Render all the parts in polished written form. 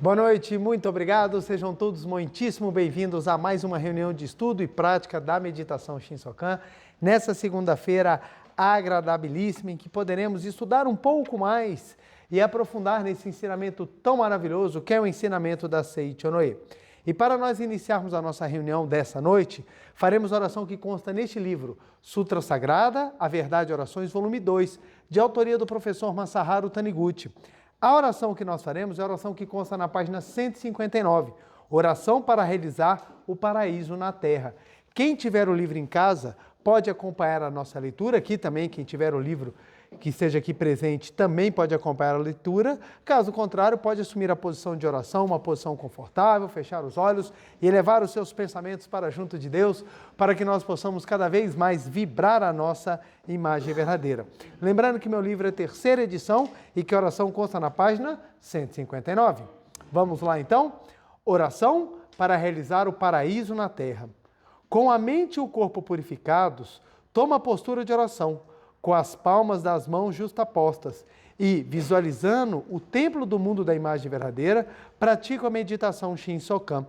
Boa noite, muito obrigado. Sejam todos muitíssimo bem-vindos a mais uma reunião de estudo e prática da meditação Shinsokan. Nessa segunda-feira agradabilíssima, em que poderemos estudar um pouco mais e aprofundar nesse ensinamento tão maravilhoso que é o ensinamento da Seiichi Onoe. E para nós iniciarmos a nossa reunião dessa noite, faremos a oração que consta neste livro, Sutra Sagrada, A Verdade e Orações, volume 2, de autoria do professor Masaharu Taniguchi. A oração que nós faremos é a oração que consta na página 159, oração para realizar o paraíso na terra. Quem tiver o livro em casa pode acompanhar a nossa leitura, aqui também quem tiver o livro que esteja aqui presente também pode acompanhar a leitura, caso contrário pode assumir a posição de oração, uma posição confortável, fechar os olhos e elevar os seus pensamentos para junto de Deus, para que nós possamos cada vez mais vibrar a nossa imagem verdadeira. Lembrando que meu livro é a terceira edição e que a oração consta na página 159. Vamos lá então? Oração para realizar o paraíso na terra. Com a mente e o corpo purificados, toma a postura de oração, com as palmas das mãos justapostas e, visualizando o templo do mundo da imagem verdadeira, pratico a meditação Shinsokan.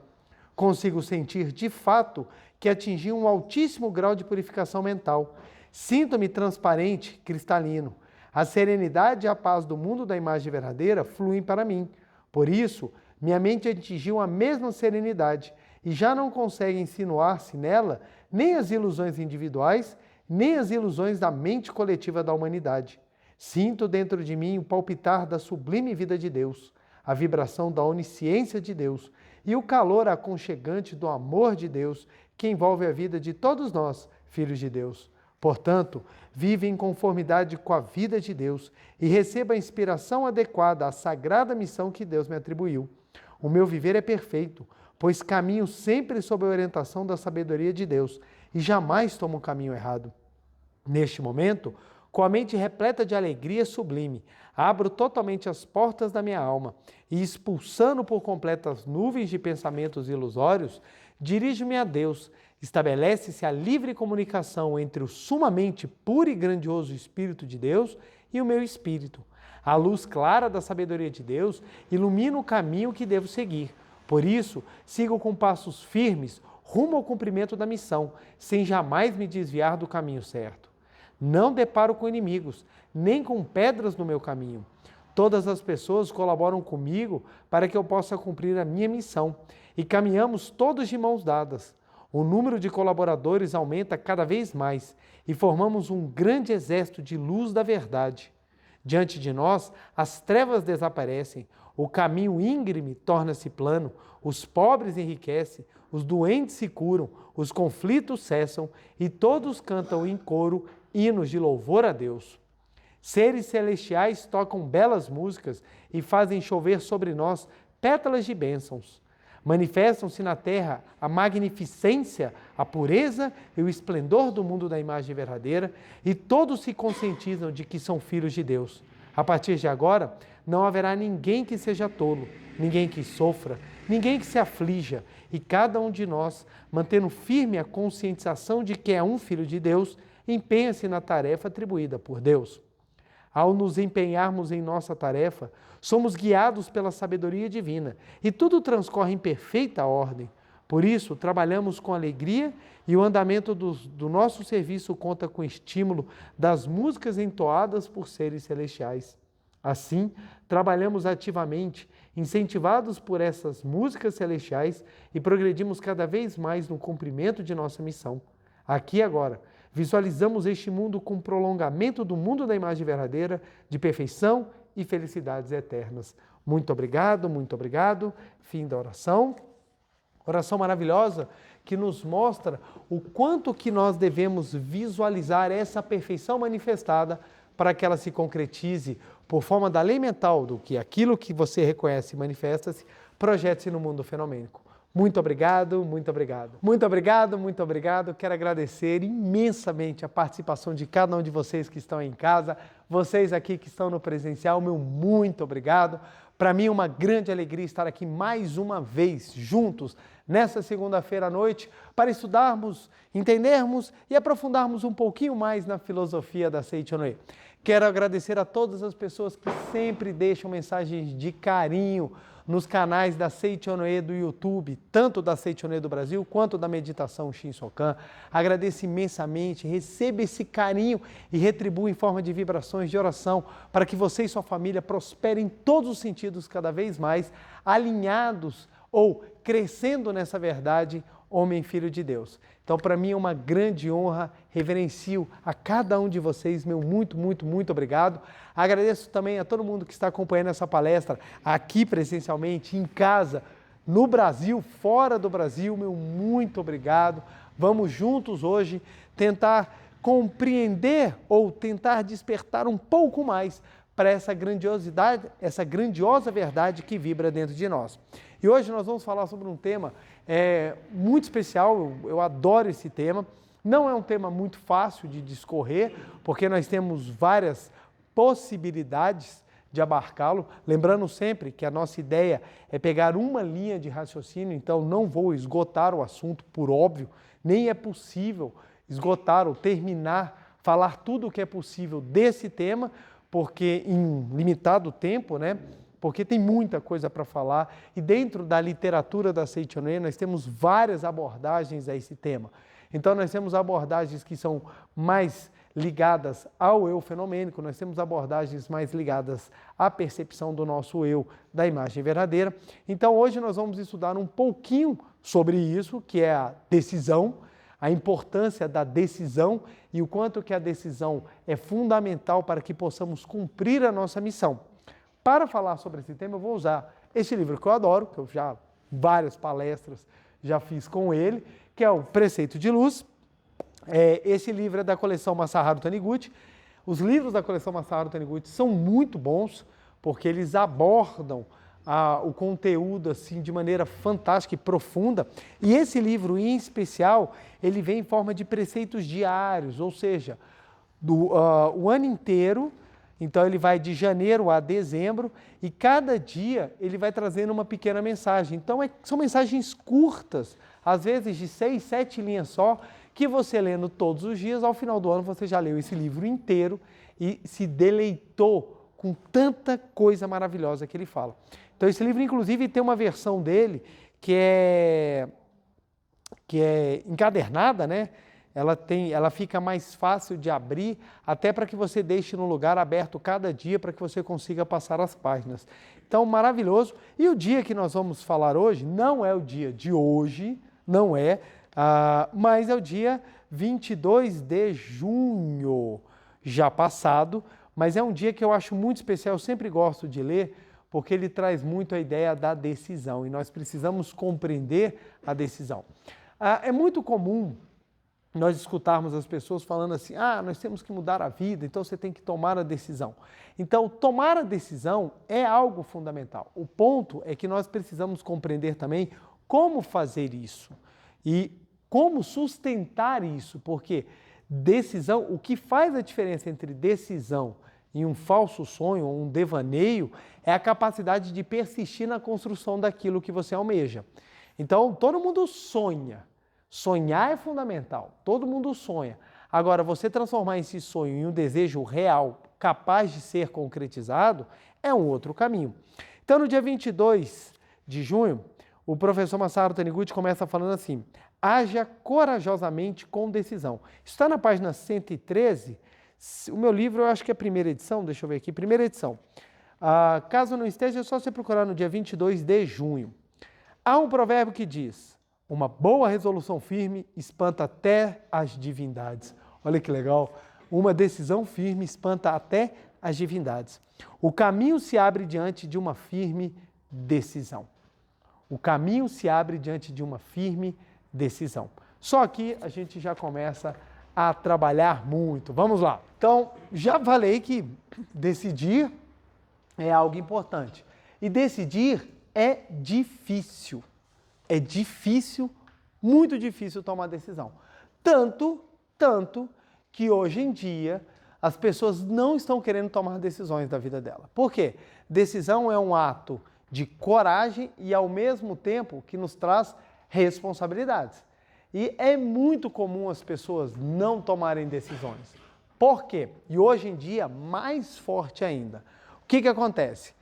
Consigo sentir de fato que atingi um altíssimo grau de purificação mental. Sinto-me transparente, cristalino. A serenidade e a paz do mundo da imagem verdadeira fluem para mim. Por isso, minha mente atingiu a mesma serenidade e já não consegue insinuar-se nela nem as ilusões individuais, nem as ilusões da mente coletiva da humanidade. Sinto dentro de mim o palpitar da sublime vida de Deus, a vibração da onisciência de Deus e o calor aconchegante do amor de Deus que envolve a vida de todos nós, filhos de Deus. Portanto, vive em conformidade com a vida de Deus e receba a inspiração adequada à sagrada missão que Deus me atribuiu. O meu viver é perfeito, pois caminho sempre sob a orientação da sabedoria de Deus e jamais tomo um caminho errado. Neste momento, com a mente repleta de alegria sublime, abro totalmente as portas da minha alma e, expulsando por completo as nuvens de pensamentos ilusórios, dirijo-me a Deus. Estabelece-se a livre comunicação entre o sumamente puro e grandioso Espírito de Deus e o meu espírito. A luz clara da sabedoria de Deus ilumina o caminho que devo seguir. Por isso, sigo com passos firmes rumo ao cumprimento da missão, sem jamais me desviar do caminho certo. Não deparo com inimigos, nem com pedras no meu caminho. Todas as pessoas colaboram comigo para que eu possa cumprir a minha missão e caminhamos todos de mãos dadas. O número de colaboradores aumenta cada vez mais e formamos um grande exército de luz da verdade. Diante de nós, as trevas desaparecem, o caminho íngreme torna-se plano, os pobres enriquecem, os doentes se curam, os conflitos cessam e todos cantam em coro hinos de louvor a Deus. Seres celestiais tocam belas músicas e fazem chover sobre nós pétalas de bênçãos. Manifestam-se na terra a magnificência, a pureza e o esplendor do mundo da imagem verdadeira e todos se conscientizam de que são filhos de Deus. A partir de agora, não haverá ninguém que seja tolo, ninguém que sofra, ninguém que se aflija e cada um de nós, mantendo firme a conscientização de que é um filho de Deus, empenha-se na tarefa atribuída por Deus. Ao nos empenharmos em nossa tarefa, somos guiados pela sabedoria divina e tudo transcorre em perfeita ordem. Por isso, trabalhamos com alegria e o andamento do nosso serviço conta com o estímulo das músicas entoadas por seres celestiais. Assim, trabalhamos ativamente, incentivados por essas músicas celestiais e progredimos cada vez mais no cumprimento de nossa missão. Aqui agora, visualizamos este mundo com prolongamento do mundo da imagem verdadeira, de perfeição e felicidades eternas. Muito obrigado, muito obrigado. Fim da oração. Oração maravilhosa que nos mostra o quanto que nós devemos visualizar essa perfeição manifestada para que ela se concretize por forma da lei mental do que aquilo que você reconhece e manifesta-se, projete-se no mundo fenomênico. Muito obrigado, muito obrigado. Muito obrigado, muito obrigado. Quero agradecer imensamente a participação de cada um de vocês que estão em casa, vocês aqui que estão no presencial, meu muito obrigado. Para mim é uma grande alegria estar aqui mais uma vez juntos nessa segunda-feira à noite para estudarmos, entendermos e aprofundarmos um pouquinho mais na filosofia da Seiichi Onoe. Quero agradecer a todas as pessoas que sempre deixam mensagens de carinho nos canais da Seichonoye do YouTube, tanto da Seichonoye do Brasil quanto da Meditação Shinsokan. Agradeço imensamente, receba esse carinho e retribua em forma de vibrações de oração para que você e sua família prosperem em todos os sentidos cada vez mais, alinhados ou crescendo nessa verdade, homem e filho de Deus. Então, para mim é uma grande honra, reverencio a cada um de vocês, meu muito, muito, muito obrigado. Agradeço também a todo mundo que está acompanhando essa palestra aqui presencialmente, em casa, no Brasil, fora do Brasil, meu muito obrigado. Vamos juntos hoje tentar compreender ou tentar despertar um pouco mais para essa grandiosidade, essa grandiosa verdade que vibra dentro de nós. E hoje nós vamos falar sobre um tema muito especial, eu adoro esse tema. Não é um tema muito fácil de discorrer, porque nós temos várias possibilidades de abarcá-lo. Lembrando sempre que a nossa ideia é pegar uma linha de raciocínio, então não vou esgotar o assunto, por óbvio, nem é possível esgotar ou terminar, falar tudo o que é possível desse tema, porque em limitado tempo, né? Porque tem muita coisa para falar e dentro da literatura da Seichonoye nós temos várias abordagens a esse tema. Então nós temos abordagens que são mais ligadas ao eu fenomênico, nós temos abordagens mais ligadas à percepção do nosso eu, da imagem verdadeira. Então hoje nós vamos estudar um pouquinho sobre isso, que é a decisão, a importância da decisão e o quanto que a decisão é fundamental para que possamos cumprir a nossa missão. Para falar sobre esse tema, eu vou usar esse livro que eu adoro, que eu já várias palestras já fiz com ele, que é o Preceito de Luz. Esse livro é da coleção Masaharu Taniguchi. Os livros da coleção Masaharu Taniguchi são muito bons, porque eles abordam o conteúdo assim de maneira fantástica e profunda. E esse livro, em especial, ele vem em forma de preceitos diários, ou seja, o ano inteiro. Então ele vai de janeiro a dezembro e cada dia ele vai trazendo uma pequena mensagem. Então são mensagens curtas, às vezes de 6, 7 linhas só, que você lendo todos os dias, ao final do ano você já leu esse livro inteiro e se deleitou com tanta coisa maravilhosa que ele fala. Então esse livro inclusive tem uma versão dele que é encadernada, né? Ela fica mais fácil de abrir, até para que você deixe no lugar aberto cada dia, para que você consiga passar as páginas. Então, maravilhoso. E o dia que nós vamos falar hoje, não é o dia de hoje, não é, mas é o dia 22 de junho, já passado, mas é um dia que eu acho muito especial, eu sempre gosto de ler, porque ele traz muito a ideia da decisão, e nós precisamos compreender a decisão. É muito comum nós escutarmos as pessoas falando assim, nós temos que mudar a vida, então você tem que tomar a decisão. Então, tomar a decisão é algo fundamental. O ponto é que nós precisamos compreender também como fazer isso e como sustentar isso, porque decisão, o que faz a diferença entre decisão e um falso sonho ou um devaneio é a capacidade de persistir na construção daquilo que você almeja. Então, todo mundo sonha. Sonhar é fundamental, todo mundo sonha. Agora, você transformar esse sonho em um desejo real, capaz de ser concretizado, é um outro caminho. Então, no dia 22 de junho, o professor Masaharu Taniguchi começa falando assim, haja corajosamente com decisão. Isso está na página 113, o meu livro eu acho que é a primeira edição, deixa eu ver aqui, primeira edição. Caso não esteja, é só você procurar no dia 22 de junho. Há um provérbio que diz, uma boa resolução firme espanta até as divindades. Olha que legal. Uma decisão firme espanta até as divindades. O caminho se abre diante de uma firme decisão. O caminho se abre diante de uma firme decisão. Só aqui a gente já começa a trabalhar muito. Vamos lá. Então, já falei que decidir é algo importante. E decidir é difícil. É difícil, muito difícil tomar decisão. Tanto que hoje em dia as pessoas não estão querendo tomar decisões da vida dela. Por quê? Decisão é um ato de coragem e ao mesmo tempo que nos traz responsabilidades. E é muito comum as pessoas não tomarem decisões. Por quê? E hoje em dia, mais forte ainda. O que acontece?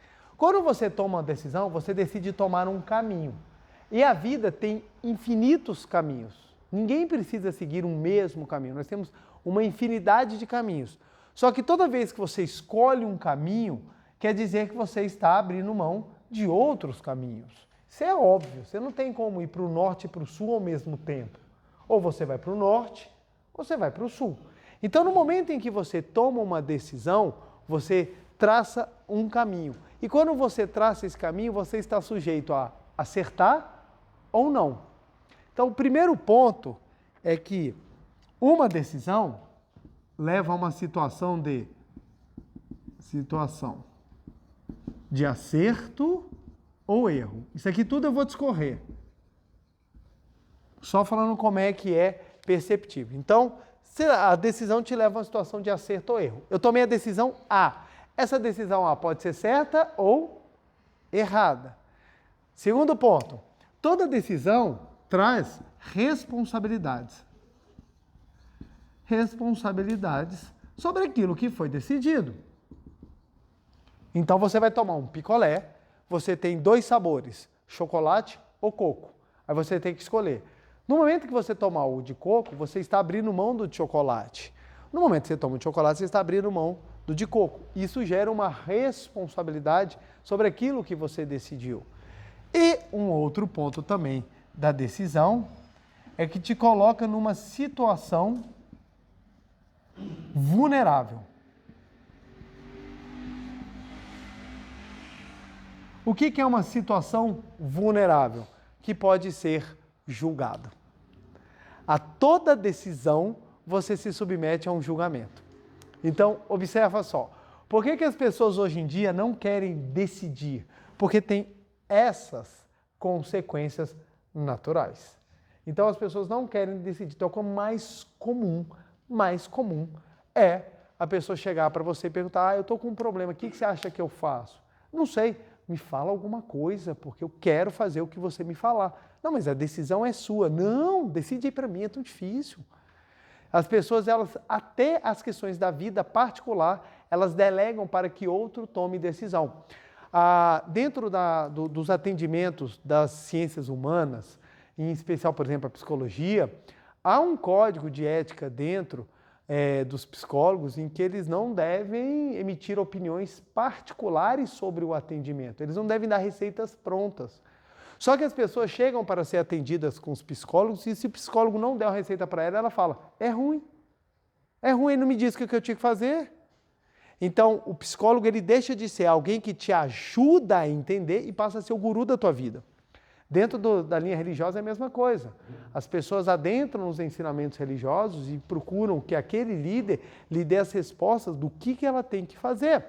Quando você toma uma decisão, você decide tomar um caminho. E a vida tem infinitos caminhos. Ninguém precisa seguir um mesmo caminho. Nós temos uma infinidade de caminhos. Só que toda vez que você escolhe um caminho, quer dizer que você está abrindo mão de outros caminhos. Isso é óbvio. Você não tem como ir para o norte e para o sul ao mesmo tempo. Ou você vai para o norte, ou você vai para o sul. Então, no momento em que você toma uma decisão, você traça um caminho. E quando você traça esse caminho, você está sujeito a acertar ou não. Então, o primeiro ponto é que uma decisão leva a uma situação de acerto ou erro. Isso aqui tudo eu vou discorrer. Só falando como é que é perceptível. Então, se a decisão te leva a uma situação de acerto ou erro. Eu tomei a decisão A. Essa decisão A pode ser certa ou errada. Segundo ponto, toda decisão traz responsabilidades. Responsabilidades sobre aquilo que foi decidido. Então você vai tomar um picolé, você tem 2 sabores, chocolate ou coco. Aí você tem que escolher. No momento que você tomar o de coco, você está abrindo mão do de chocolate. No momento que você toma o de chocolate, você está abrindo mão do de coco. Isso gera uma responsabilidade sobre aquilo que você decidiu. E um outro ponto também da decisão é que te coloca numa situação vulnerável. O que é uma situação vulnerável? Que pode ser julgado. A toda decisão você se submete a um julgamento. Então, observa só. Por que as pessoas hoje em dia não querem decidir? Porque tem essas consequências naturais. Então, as pessoas não querem decidir. Então, o mais comum é a pessoa chegar para você e perguntar: eu estou com um problema, o que você acha que eu faço? Não sei, me fala alguma coisa, porque eu quero fazer o que você me falar. Não, mas a decisão é sua. Não, decide aí para mim, é tão difícil. As pessoas, elas, até as questões da vida particular, elas delegam para que outro tome decisão. Dentro dos atendimentos das ciências humanas, em especial, por exemplo, a psicologia, há um código de ética dentro dos psicólogos em que eles não devem emitir opiniões particulares sobre o atendimento. Eles não devem dar receitas prontas. Só que as pessoas chegam para ser atendidas com os psicólogos e se o psicólogo não der uma receita para ela, ela fala: é ruim, ele não me disse o que eu tinha que fazer. Então, o psicólogo ele deixa de ser alguém que te ajuda a entender e passa a ser o guru da tua vida. Dentro da linha religiosa é a mesma coisa. As pessoas adentram nos ensinamentos religiosos e procuram que aquele líder lhe dê as respostas do que ela tem que fazer.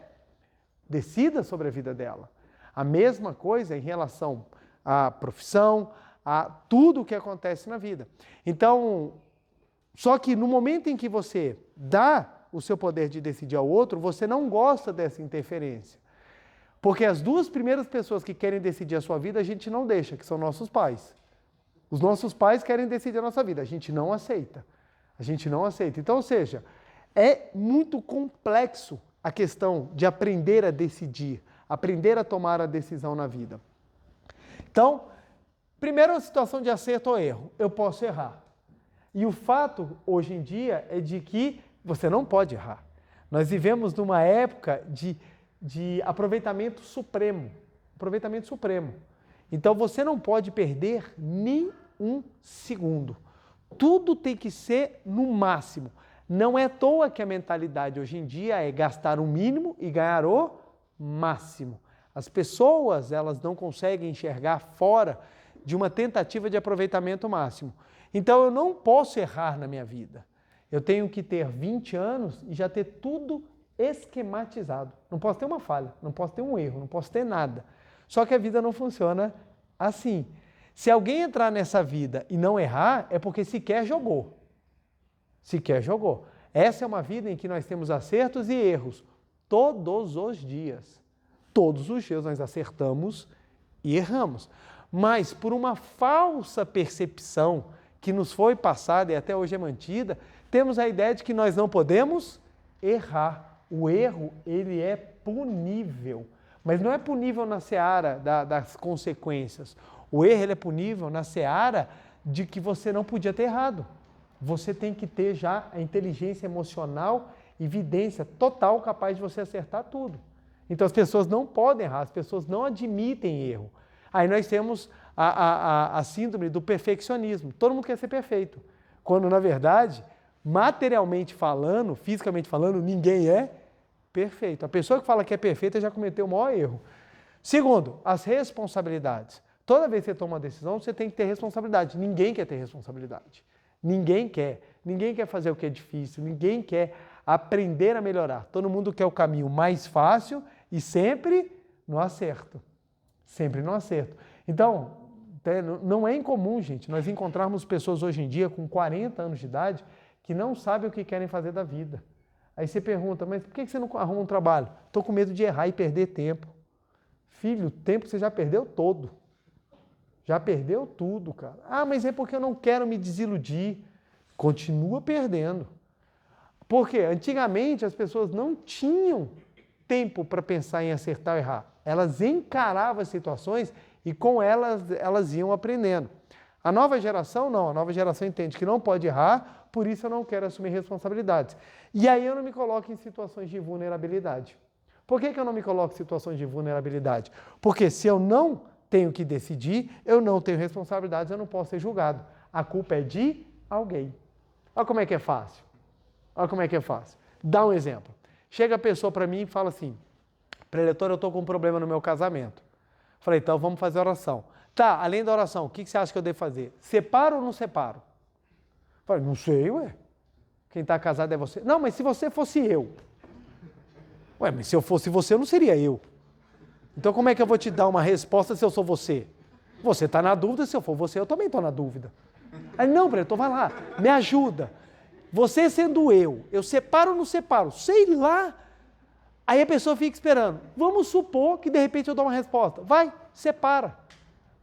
Decida sobre a vida dela. A mesma coisa em relação à profissão, a tudo o que acontece na vida. Então, só que no momento em que você dá o seu poder de decidir ao outro, você não gosta dessa interferência. Porque as 2 primeiras pessoas que querem decidir a sua vida, a gente não deixa, que são nossos pais. Os nossos pais querem decidir a nossa vida, a gente não aceita. A gente não aceita. Então, ou seja, é muito complexo a questão de aprender a decidir, aprender a tomar a decisão na vida. Então, primeiro a situação de acerto ou erro. Eu posso errar. E o fato, hoje em dia, é de que você não pode errar. Nós vivemos numa época de aproveitamento supremo. Aproveitamento supremo. Então, você não pode perder nem um segundo. Tudo tem que ser no máximo. Não é à toa que a mentalidade hoje em dia é gastar o mínimo e ganhar o máximo. As pessoas, elas não conseguem enxergar fora de uma tentativa de aproveitamento máximo. Então, eu não posso errar na minha vida. Eu tenho que ter 20 anos e já ter tudo esquematizado. Não posso ter uma falha, não posso ter um erro, não posso ter nada. Só que a vida não funciona assim. Se alguém entrar nessa vida e não errar, é porque sequer jogou. Sequer jogou. Essa é uma vida em que nós temos acertos e erros todos os dias. Todos os dias nós acertamos e erramos. Mas por uma falsa percepção que nos foi passada e até hoje é mantida, temos a ideia de que nós não podemos errar. O erro, ele é punível. Mas não é punível na seara das consequências. O erro ele é punível na seara de que você não podia ter errado. Você tem que ter já a inteligência emocional, evidência total capaz de você acertar tudo. Então as pessoas não podem errar, as pessoas não admitem erro. Aí nós temos a síndrome do perfeccionismo. Todo mundo quer ser perfeito. Quando, na verdade, materialmente falando, fisicamente falando, ninguém é perfeito. A pessoa que fala que é perfeita já cometeu o maior erro. Segundo, as responsabilidades. Toda vez que você toma uma decisão, você tem que ter responsabilidade. Ninguém quer ter responsabilidade. Ninguém quer. Ninguém quer fazer o que é difícil. Ninguém quer aprender a melhorar. Todo mundo quer o caminho mais fácil e sempre no acerto. Sempre no acerto. Então, não é incomum, gente, nós encontrarmos pessoas hoje em dia com 40 anos de idade que não sabem o que querem fazer da vida. Aí você pergunta, mas por que você não arruma um trabalho? Estou com medo de errar e perder tempo. Filho, o tempo você já perdeu todo. Já perdeu tudo, cara. Ah, mas é porque eu não quero me desiludir. Continua perdendo. Porque antigamente as pessoas não tinham tempo para pensar em acertar ou errar. Elas encaravam as situações e com elas iam aprendendo. A nova geração não. A nova geração entende que não pode errar, por isso eu não quero assumir responsabilidades. E aí eu não me coloco em situações de vulnerabilidade. Por que eu não me coloco em situações de vulnerabilidade? Porque se eu não tenho que decidir, eu não tenho responsabilidades, eu não posso ser julgado. A culpa é de alguém. Olha como é que é fácil. Olha como é que é fácil. Dá um exemplo. Chega a pessoa para mim e fala assim, preletor, eu estou com um problema no meu casamento. Falei, então vamos fazer oração. Tá, além da oração, o que você acha que eu devo fazer? Separo ou não separo? Falei, não sei, ué. Quem está casado é você. Não, mas se você fosse eu. Ué, mas se eu fosse você, eu não seria eu. Então como é que eu vou te dar uma resposta se eu sou você? Você está na dúvida, se eu for você, eu também estou na dúvida. Aí, não, preletor, vai lá, me ajuda. Você sendo eu separo ou não separo? Sei lá. Aí a pessoa fica esperando. Vamos supor que de repente eu dou uma resposta. Vai, separa.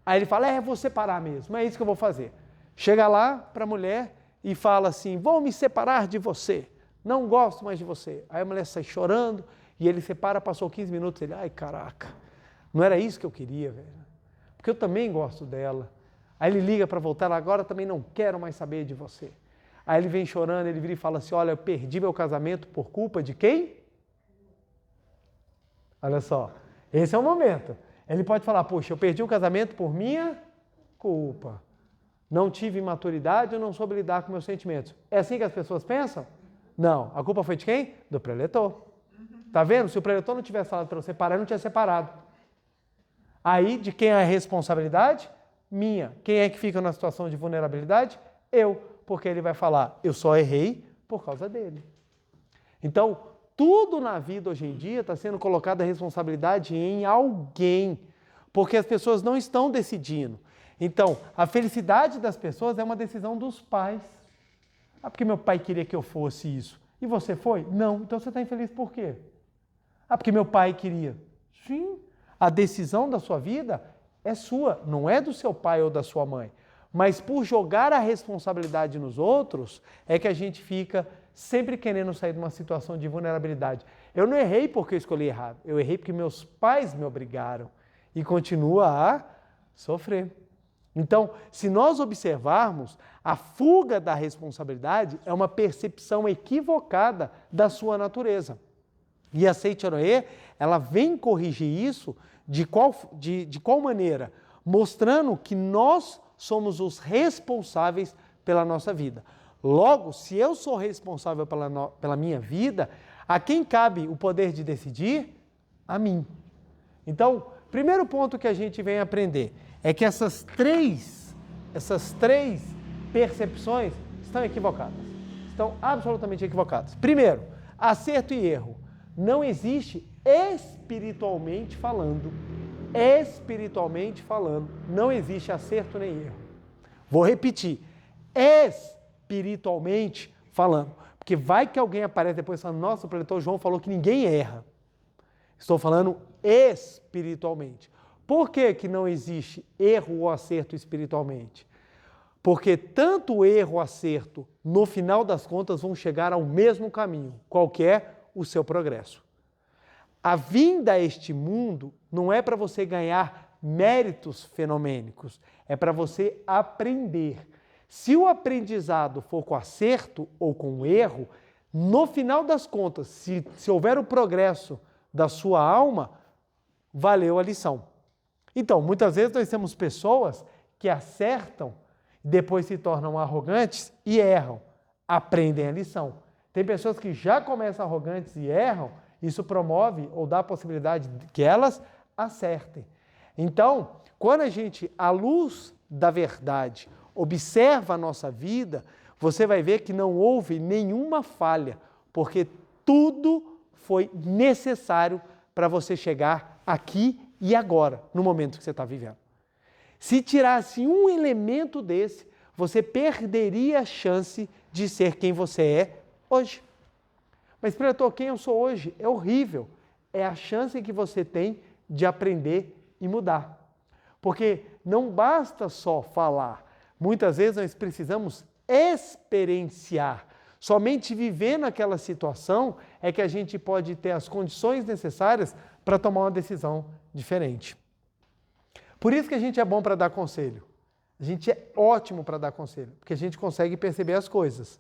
Aí ele fala, vou separar mesmo, é isso que eu vou fazer. Chega lá para a mulher e fala assim, vou me separar de você, não gosto mais de você. Aí a mulher sai chorando e ele separa, passou 15 minutos, ele, ai caraca, não era isso que eu queria, velho. Porque eu também gosto dela. Aí ele liga para voltar, ela agora também não quero mais saber de você. Aí ele vem chorando, ele vira e fala assim, olha, eu perdi meu casamento por culpa de quem? Olha só, esse é o momento. Ele pode falar, poxa, eu perdi o casamento por minha culpa. Não tive maturidade, eu não soube lidar com meus sentimentos. É assim que as pessoas pensam? Não. A culpa foi de quem? Do preletor. Tá vendo? Se o preletor não tivesse falado para você parar, ele não tinha separado. Aí, de quem é a responsabilidade? Minha. Quem é que fica na situação de vulnerabilidade? Eu. Porque ele vai falar, eu só errei por causa dele. Então, tudo na vida hoje em dia está sendo colocada a responsabilidade em alguém, porque as pessoas não estão decidindo. Então, a felicidade das pessoas é uma decisão dos pais. Ah, porque meu pai queria que eu fosse isso. E você foi? Não. Então você está infeliz por quê? Ah, porque meu pai queria. Sim. A decisão da sua vida é sua, não é do seu pai ou da sua mãe. Mas por jogar a responsabilidade nos outros, é que a gente fica sempre querendo sair de uma situação de vulnerabilidade. Eu não errei porque eu escolhi errado, eu errei porque meus pais me obrigaram e continua a sofrer. Então, se nós observarmos, a fuga da responsabilidade é uma percepção equivocada da sua natureza. E a Seichonoye, ela vem corrigir isso de qual maneira? Mostrando que nós somos os responsáveis pela nossa vida. Logo, se eu sou responsável pela minha vida, a quem cabe o poder de decidir? A mim. Então, primeiro ponto que a gente vem aprender é que essas três percepções estão equivocadas. Estão absolutamente equivocadas. Primeiro, acerto e erro. Não existe espiritualmente falando. Espiritualmente falando, não existe acerto nem erro. Vou repetir. Espiritualmente falando. Porque vai que alguém aparece depois e fala, nossa, o preletor João falou que ninguém erra. Estou falando espiritualmente. Por que que não existe erro ou acerto espiritualmente? Porque tanto o erro ou acerto, no final das contas, vão chegar ao mesmo caminho, qual que é o seu progresso. A vinda a este mundo não é para você ganhar méritos fenomênicos, é para você aprender. Se o aprendizado for com acerto ou com erro, no final das contas, se houver o progresso da sua alma, valeu a lição. Então, muitas vezes nós temos pessoas que acertam, depois se tornam arrogantes e erram, aprendem a lição. Tem pessoas que já começam arrogantes e erram, isso promove ou dá a possibilidade de que elas acertem. Então, quando a gente, à luz da verdade, observa a nossa vida, você vai ver que não houve nenhuma falha, porque tudo foi necessário para você chegar aqui e agora, no momento que você está vivendo. Se tirasse um elemento desse, você perderia a chance de ser quem você é hoje. Mas, diretor, quem eu sou hoje é horrível. É a chance que você tem de aprender e mudar. Porque não basta só falar. Muitas vezes nós precisamos experienciar. Somente vivendo aquela situação é que a gente pode ter as condições necessárias para tomar uma decisão diferente. Por isso que a gente é bom para dar conselho. A gente é ótimo para dar conselho, porque a gente consegue perceber as coisas.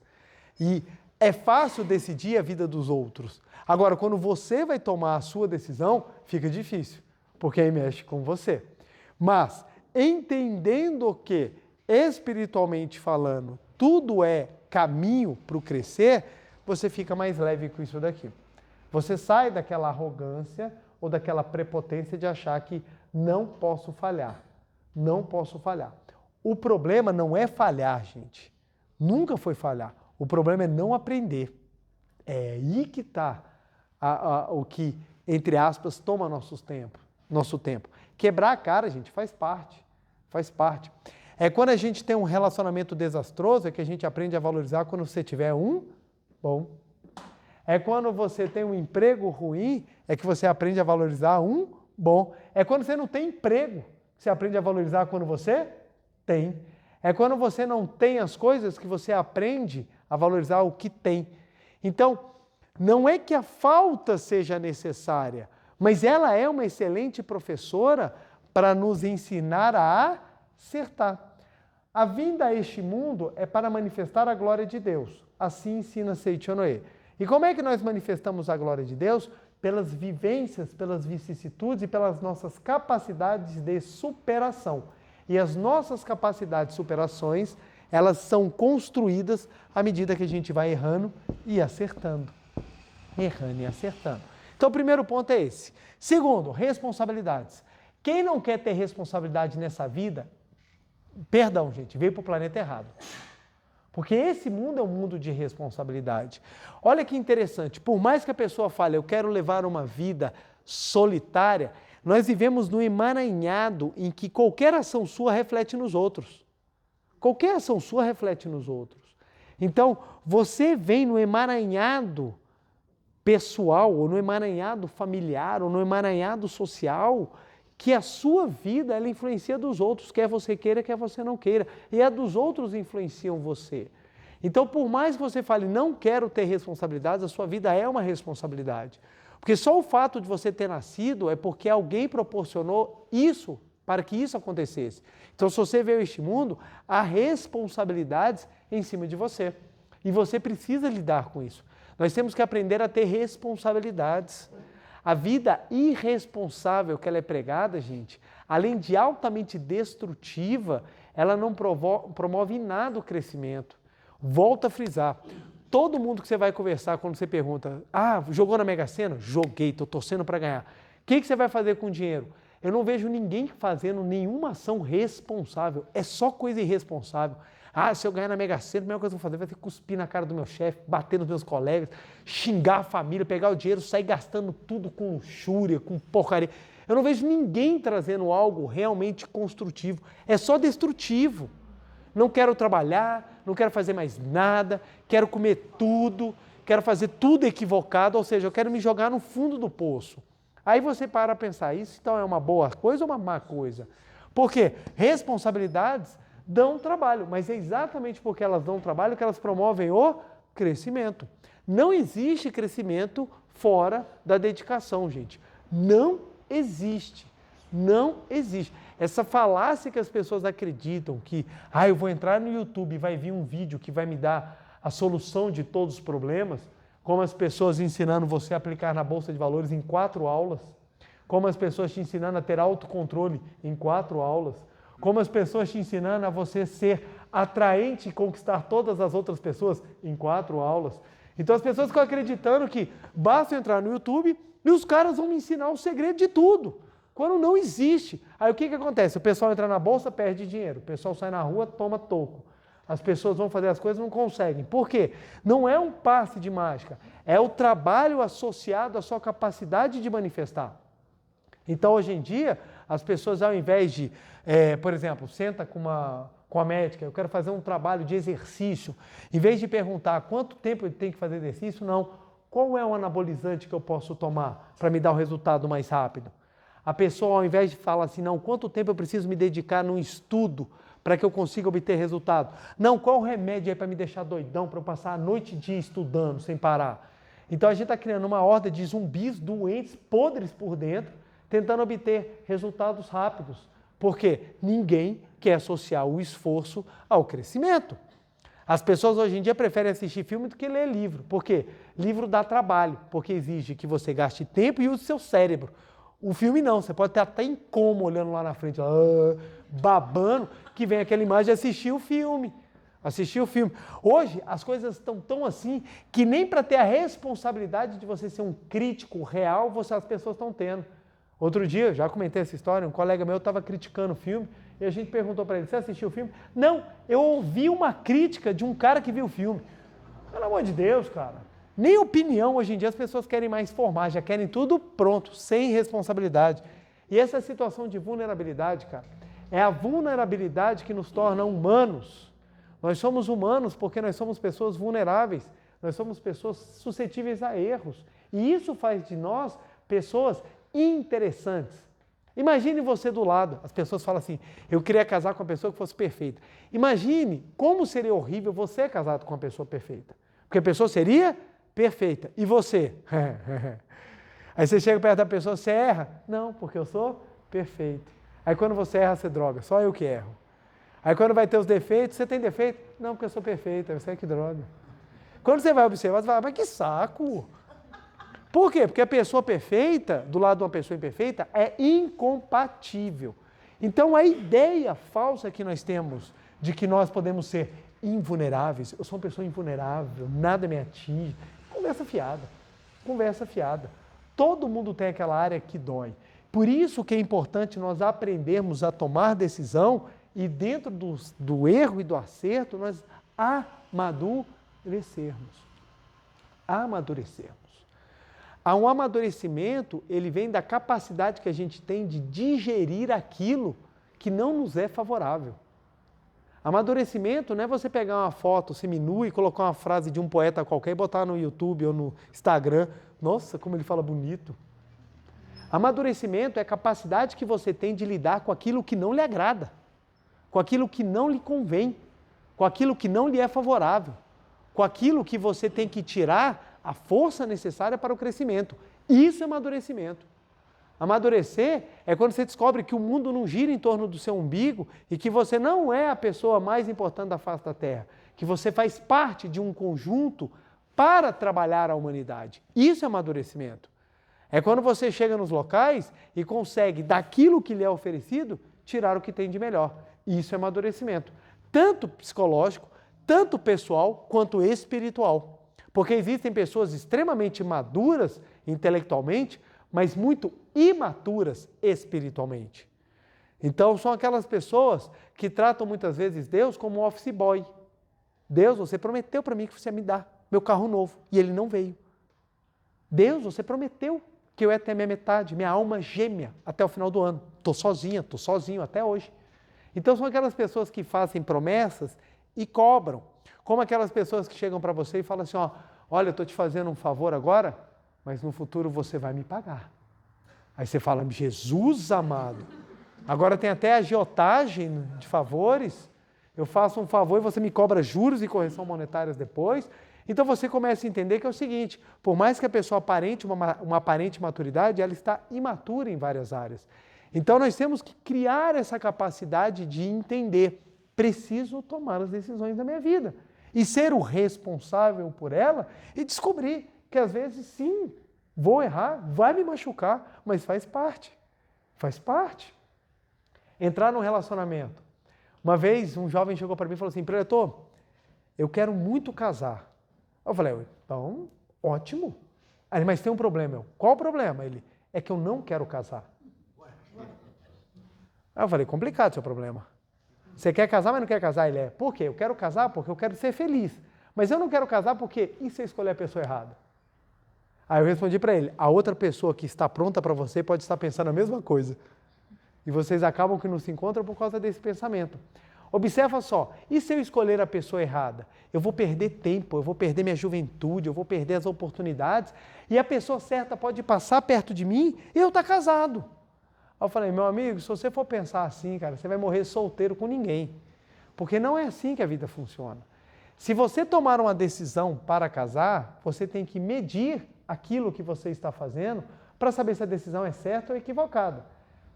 E é fácil decidir a vida dos outros. Agora, quando você vai tomar a sua decisão, fica difícil, porque aí mexe com você. Mas, entendendo que, espiritualmente falando, tudo é caminho para o crescer, você fica mais leve com isso daqui. Você sai daquela arrogância ou daquela prepotência de achar que não posso falhar. Não posso falhar. O problema não é falhar, gente. Nunca foi falhar. O problema é não aprender. É aí que está o que, entre aspas, toma nosso tempo. Quebrar a cara, gente, faz parte. Faz parte. É quando a gente tem um relacionamento desastroso, é que a gente aprende a valorizar quando você tiver um bom. É quando você tem um emprego ruim, é que você aprende a valorizar um bom. É quando você não tem emprego, que você aprende a valorizar quando você tem. É quando você não tem as coisas que você aprende a valorizar o que tem. Então, não é que a falta seja necessária, mas ela é uma excelente professora para nos ensinar a acertar. A vinda a este mundo é para manifestar a glória de Deus. Assim ensina Seiichi Onoe. E como é que nós manifestamos a glória de Deus? Pelas vivências, pelas vicissitudes e pelas nossas capacidades de superação. E as nossas capacidades de superações, elas são construídas à medida que a gente vai errando e acertando. Errando e acertando. Então, o primeiro ponto é esse. Segundo, responsabilidades. Quem não quer ter responsabilidade nessa vida, perdão, gente, veio para o planeta errado. Porque esse mundo é um mundo de responsabilidade. Olha que interessante, por mais que a pessoa fale, eu quero levar uma vida solitária, nós vivemos num emaranhado em que qualquer ação sua reflete nos outros. Qualquer ação sua reflete nos outros. Então, você vem no emaranhado pessoal, ou no emaranhado familiar, ou no emaranhado social, que a sua vida ela influencia dos outros, quer você queira, quer você não queira. E a dos outros influenciam você. Então, por mais que você fale, não quero ter responsabilidades, a sua vida é uma responsabilidade. Porque só o fato de você ter nascido é porque alguém proporcionou isso para que isso acontecesse. Então, se você veio a este mundo, há responsabilidades em cima de você. E você precisa lidar com isso. Nós temos que aprender a ter responsabilidades. A vida irresponsável que ela é pregada, gente, além de altamente destrutiva, ela não promove em nada o crescimento. Volto a frisar, todo mundo que você vai conversar quando você pergunta, jogou na Mega Sena? Joguei, estou torcendo para ganhar. O que você vai fazer com o dinheiro? Eu não vejo ninguém fazendo nenhuma ação responsável, é só coisa irresponsável. Se eu ganhar na Mega Sena, a primeira coisa que eu vou fazer vai ser cuspir na cara do meu chefe, bater nos meus colegas, xingar a família, pegar o dinheiro, sair gastando tudo com luxúria, com porcaria. Eu não vejo ninguém trazendo algo realmente construtivo, é só destrutivo. Não quero trabalhar, não quero fazer mais nada, quero comer tudo, quero fazer tudo equivocado, ou seja, eu quero me jogar no fundo do poço. Aí você para a pensar, isso então é uma boa coisa ou uma má coisa? Porque responsabilidades dão trabalho, mas é exatamente porque elas dão trabalho que elas promovem o crescimento. Não existe crescimento fora da dedicação, gente. Não existe. Não existe. Essa falácia que as pessoas acreditam que, eu vou entrar no YouTube e vai vir um vídeo que vai me dar a solução de todos os problemas, como as pessoas ensinando você a aplicar na Bolsa de Valores em 4 aulas, como as pessoas te ensinando a ter autocontrole em 4 aulas, como as pessoas te ensinando a você ser atraente e conquistar todas as outras pessoas em 4 aulas. Então as pessoas ficam acreditando que basta entrar no YouTube e os caras vão me ensinar o segredo de tudo, quando não existe. Aí o que acontece? O pessoal entra na bolsa, perde dinheiro, o pessoal sai na rua, toma toco. As pessoas vão fazer as coisas e não conseguem. Por quê? Não é um passe de mágica, é o trabalho associado à sua capacidade de manifestar. Então, hoje em dia, as pessoas, ao invés de, por exemplo, senta com a médica, eu quero fazer um trabalho de exercício, em vez de perguntar quanto tempo eu tenho que fazer exercício, não, qual é o anabolizante que eu posso tomar para me dar o resultado mais rápido? A pessoa, ao invés de falar assim, não, quanto tempo eu preciso me dedicar num estudo para que eu consiga obter resultado? Não, qual o remédio aí para me deixar doidão, para eu passar a noite e dia estudando sem parar? Então a gente está criando uma horda de zumbis doentes, podres por dentro, tentando obter resultados rápidos. Porque ninguém quer associar o esforço ao crescimento. As pessoas hoje em dia preferem assistir filme do que ler livro. Por quê? Livro dá trabalho, porque exige que você gaste tempo e use seu cérebro. O filme não, você pode ter até em coma olhando lá na frente, babando, que vem aquela imagem de assistir o filme. Assistir o filme. Hoje, as coisas estão tão assim, que nem para ter a responsabilidade de você ser um crítico real, as pessoas estão tendo. Outro dia, já comentei essa história, um colega meu estava criticando o filme, e a gente perguntou para ele, você assistiu o filme? Não, eu ouvi uma crítica de um cara que viu o filme. Pelo amor de Deus, cara. Nem opinião, hoje em dia as pessoas querem mais formar, já querem tudo pronto, sem responsabilidade. E essa situação de vulnerabilidade, cara, é a vulnerabilidade que nos torna humanos. Nós somos humanos porque nós somos pessoas vulneráveis, nós somos pessoas suscetíveis a erros. E isso faz de nós pessoas interessantes. Imagine você do lado, as pessoas falam assim, eu queria casar com uma pessoa que fosse perfeita. Imagine como seria horrível você casado com uma pessoa perfeita. Porque a pessoa seria perfeita. E você? Aí você chega perto da pessoa, você erra? Não, porque eu sou perfeito. Aí quando você erra, você droga, só eu que erro. Aí quando vai ter os defeitos, você tem defeito? Não, porque eu sou perfeito, aí você é que droga. Quando você vai observar, você fala, mas que saco! Por quê? Porque a pessoa perfeita, do lado de uma pessoa imperfeita, é incompatível. Então a ideia falsa que nós temos de que nós podemos ser invulneráveis, eu sou uma pessoa invulnerável, nada me atinge, conversa fiada, conversa fiada. Todo mundo tem aquela área que dói. Por isso que é importante nós aprendermos a tomar decisão e dentro do erro e do acerto nós amadurecermos. Amadurecermos. Um amadurecimento, ele vem da capacidade que a gente tem de digerir aquilo que não nos é favorável. Amadurecimento não é você pegar uma foto seminua e colocar uma frase de um poeta qualquer e botar no YouTube ou no Instagram. Nossa, como ele fala bonito. Amadurecimento é a capacidade que você tem de lidar com aquilo que não lhe agrada, com aquilo que não lhe convém, com aquilo que não lhe é favorável, com aquilo que você tem que tirar a força necessária para o crescimento. Isso é amadurecimento. Amadurecer é quando você descobre que o mundo não gira em torno do seu umbigo e que você não é a pessoa mais importante da face da Terra, que você faz parte de um conjunto para trabalhar a humanidade. Isso é amadurecimento. É quando você chega nos locais e consegue, daquilo que lhe é oferecido, tirar o que tem de melhor. Isso é amadurecimento. Tanto psicológico, tanto pessoal, quanto espiritual. Porque existem pessoas extremamente maduras intelectualmente, mas muito imaturas espiritualmente. Então, são aquelas pessoas que tratam muitas vezes Deus como um office boy. Deus, você prometeu para mim que você ia me dar meu carro novo, e ele não veio. Deus, você prometeu que eu ia ter minha metade, minha alma gêmea, até o final do ano. Estou sozinha, estou sozinho até hoje. Então, são aquelas pessoas que fazem promessas e cobram. Como aquelas pessoas que chegam para você e falam assim, olha, eu estou te fazendo um favor agora, mas no futuro você vai me pagar. Aí você fala, Jesus amado, agora tem até agiotagem de favores, eu faço um favor e você me cobra juros e correção monetárias depois. Então você começa a entender que é o seguinte, por mais que a pessoa aparente uma aparente maturidade, ela está imatura em várias áreas. Então nós temos que criar essa capacidade de entender, preciso tomar as decisões da minha vida e ser o responsável por ela e descobrir que às vezes sim, vou errar, vai me machucar, mas faz parte, faz parte. Entrar num relacionamento. Uma vez um jovem chegou para mim e falou assim, preletor, eu quero muito casar. Eu falei, então, ótimo. Aí, mas tem um problema. Qual o problema? Ele, é que eu não quero casar. Aí eu falei, complicado seu problema. Você quer casar, mas não quer casar? Ele por quê? Eu quero casar porque eu quero ser feliz. Mas eu não quero casar porque, e se eu escolher a pessoa errada? Aí eu respondi para ele, a outra pessoa que está pronta para você pode estar pensando a mesma coisa. E vocês acabam que não se encontram por causa desse pensamento. Observa só, e se eu escolher a pessoa errada? Eu vou perder tempo, eu vou perder minha juventude, eu vou perder as oportunidades e a pessoa certa pode passar perto de mim e eu estar casado. Aí eu falei, meu amigo, se você for pensar assim, cara, você vai morrer solteiro com ninguém. Porque não é assim que a vida funciona. Se você tomar uma decisão para casar, você tem que medir aquilo que você está fazendo para saber se a decisão é certa ou equivocada.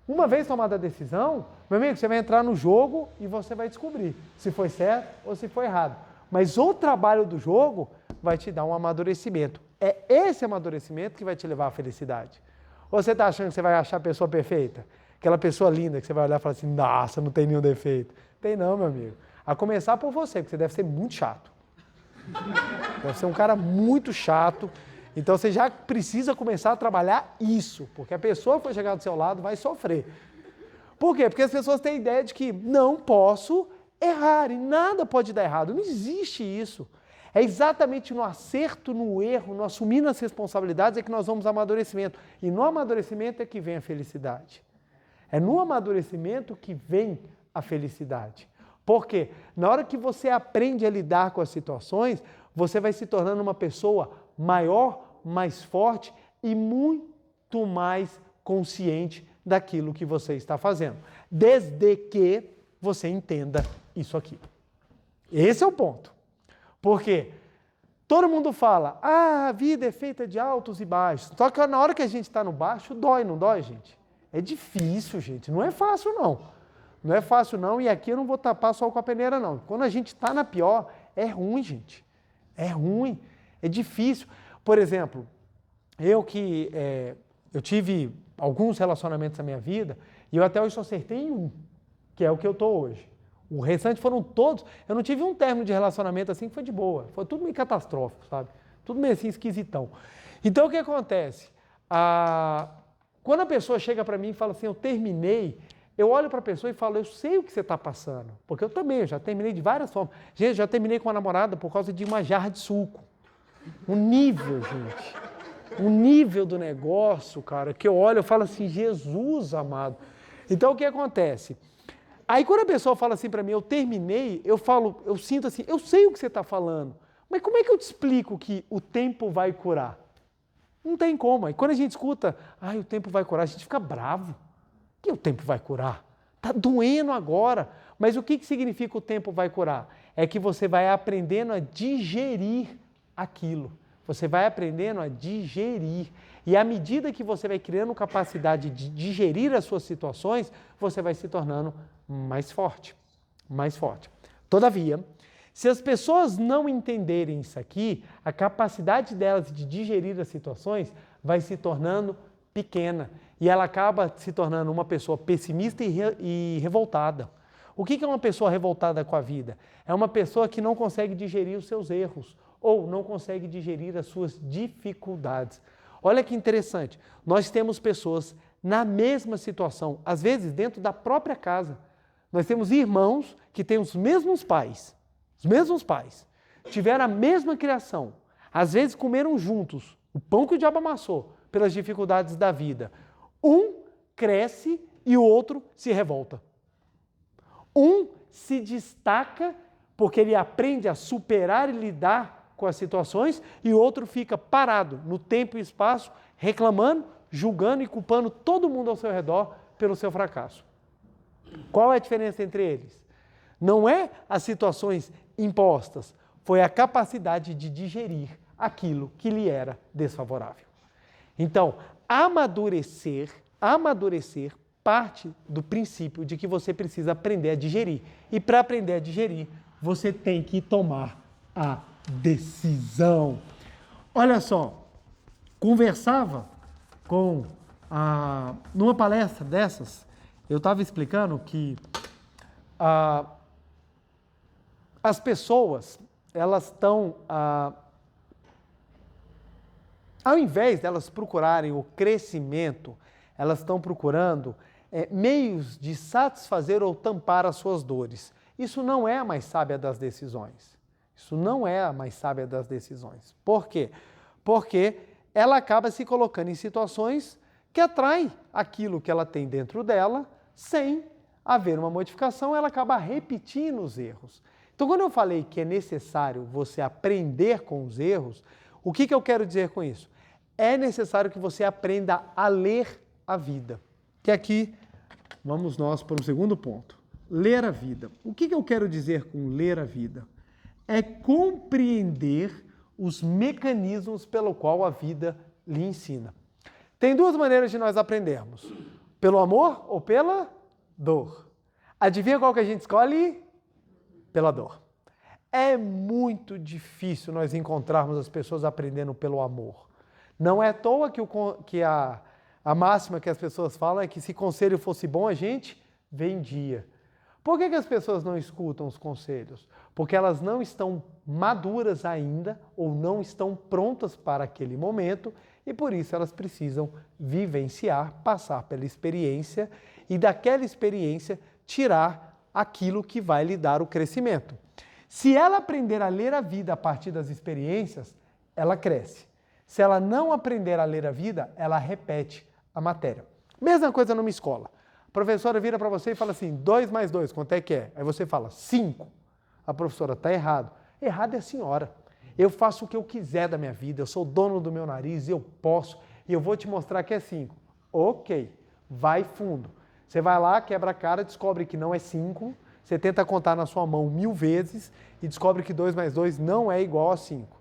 Uma vez tomada a decisão, meu amigo, você vai entrar no jogo e você vai descobrir se foi certo ou se foi errado. Mas o trabalho do jogo vai te dar um amadurecimento. É esse amadurecimento que vai te levar à felicidade. Ou você está achando que você vai achar a pessoa perfeita? Aquela pessoa linda que você vai olhar e falar assim, nossa, não tem nenhum defeito. Tem não, meu amigo. A começar por você, porque você deve ser muito chato. Deve ser um cara muito chato. Então você já precisa começar a trabalhar isso, porque a pessoa que for chegar do seu lado vai sofrer. Por quê? Porque as pessoas têm a ideia de que não posso errar e nada pode dar errado. Não existe isso. É exatamente no acerto, no erro, no assumir as responsabilidades é que nós vamos ao amadurecimento. E no amadurecimento é que vem a felicidade. É no amadurecimento que vem a felicidade. Por quê? Na hora que você aprende a lidar com as situações, você vai se tornando uma pessoa maior, mais forte e muito mais consciente daquilo que você está fazendo. Desde que você entenda isso aqui. Esse é o ponto. Porque todo mundo fala, a vida é feita de altos e baixos. Só que na hora que a gente está no baixo, dói, não dói, gente? É difícil, gente. Não é fácil, não. Não é fácil, não. E aqui eu não vou tapar só com a peneira, não. Quando a gente está na pior, é ruim, gente. É ruim. É difícil. Por exemplo, eu tive alguns relacionamentos na minha vida e eu até hoje só acertei em um, que é o que eu estou hoje. O restante foram todos, eu não tive um término de relacionamento assim que foi de boa, foi tudo meio catastrófico, sabe? Tudo meio assim esquisitão. Então o que acontece? Quando a pessoa chega para mim e fala assim, eu terminei, eu olho para a pessoa e falo, eu sei o que você está passando, porque eu já terminei de várias formas. Gente, já terminei com uma namorada por causa de uma jarra de suco. O nível, gente, o nível do negócio, cara, que eu olho e falo assim, Jesus amado. Então o que acontece? Aí quando a pessoa fala assim para mim, eu terminei, eu sinto assim, eu sei o que você está falando, mas como é que eu te explico que o tempo vai curar? Não tem como. Aí quando a gente escuta, o tempo vai curar, a gente fica bravo. Que o tempo vai curar? Está doendo agora. Mas o que significa o tempo vai curar? É que você vai aprendendo a digerir aquilo. Você vai aprendendo a digerir. E à medida que você vai criando capacidade de digerir as suas situações, você vai se tornando mais forte. Mais forte. Todavia, se as pessoas não entenderem isso aqui, a capacidade delas de digerir as situações vai se tornando pequena. E ela acaba se tornando uma pessoa pessimista e revoltada. O que é uma pessoa revoltada com a vida? É uma pessoa que não consegue digerir os seus erros ou não consegue digerir as suas dificuldades. Olha que interessante, nós temos pessoas na mesma situação, às vezes dentro da própria casa. Nós temos irmãos que têm os mesmos pais, tiveram a mesma criação, às vezes comeram juntos o pão que o diabo amassou pelas dificuldades da vida. Um cresce e o outro se revolta. Um se destaca porque ele aprende a superar e lidar com as situações e o outro fica parado no tempo e espaço, reclamando, julgando e culpando todo mundo ao seu redor pelo seu fracasso. Qual é a diferença entre eles? Não é as situações impostas. foi a capacidade de digerir aquilo que lhe era desfavorável. Então, amadurecer parte do princípio de que você precisa aprender a digerir. E para aprender a digerir, você tem que tomar a decisão. Olha só, conversava numa palestra dessas, eu estava explicando que as pessoas, elas estão, ao invés de elas procurarem o crescimento, elas estão procurando meios de satisfazer ou tampar as suas dores. Isso não é a mais sábia das decisões. Isso não é a mais sábia das decisões. Por quê? Porque ela acaba se colocando em situações que atraem aquilo que ela tem dentro dela, sem haver uma modificação, ela acaba repetindo os erros. Então, quando eu falei que é necessário você aprender com os erros, o que eu quero dizer com isso? É necessário que você aprenda a ler a vida. Que aqui, vamos nós para o segundo ponto. Ler a vida. O que eu quero dizer com ler a vida? É compreender os mecanismos pelo qual a vida lhe ensina. Tem duas maneiras de nós aprendermos. Pelo amor ou pela dor. Adivinha qual que a gente escolhe? Pela dor. É muito difícil nós encontrarmos as pessoas aprendendo pelo amor. Não é à toa que a máxima que as pessoas falam é que se conselho fosse bom, a gente vendia. Por que as pessoas não escutam os conselhos? Porque elas não estão maduras ainda ou não estão prontas para aquele momento e por isso elas precisam vivenciar, passar pela experiência e daquela experiência tirar aquilo que vai lhe dar o crescimento. Se ela aprender a ler a vida a partir das experiências, ela cresce. Se ela não aprender a ler a vida, ela repete a matéria. Mesma coisa numa escola. A professora vira para você e fala assim, 2 mais 2, quanto é que é? Aí você fala, 5. A professora, está errado. Errado é a senhora. Eu faço o que eu quiser da minha vida, eu sou dono do meu nariz, eu posso, e eu vou te mostrar que é 5. Ok, vai fundo. Você vai lá, quebra a cara, descobre que não é 5, você tenta contar na sua mão 1000 vezes e descobre que 2 mais 2 não é igual a 5.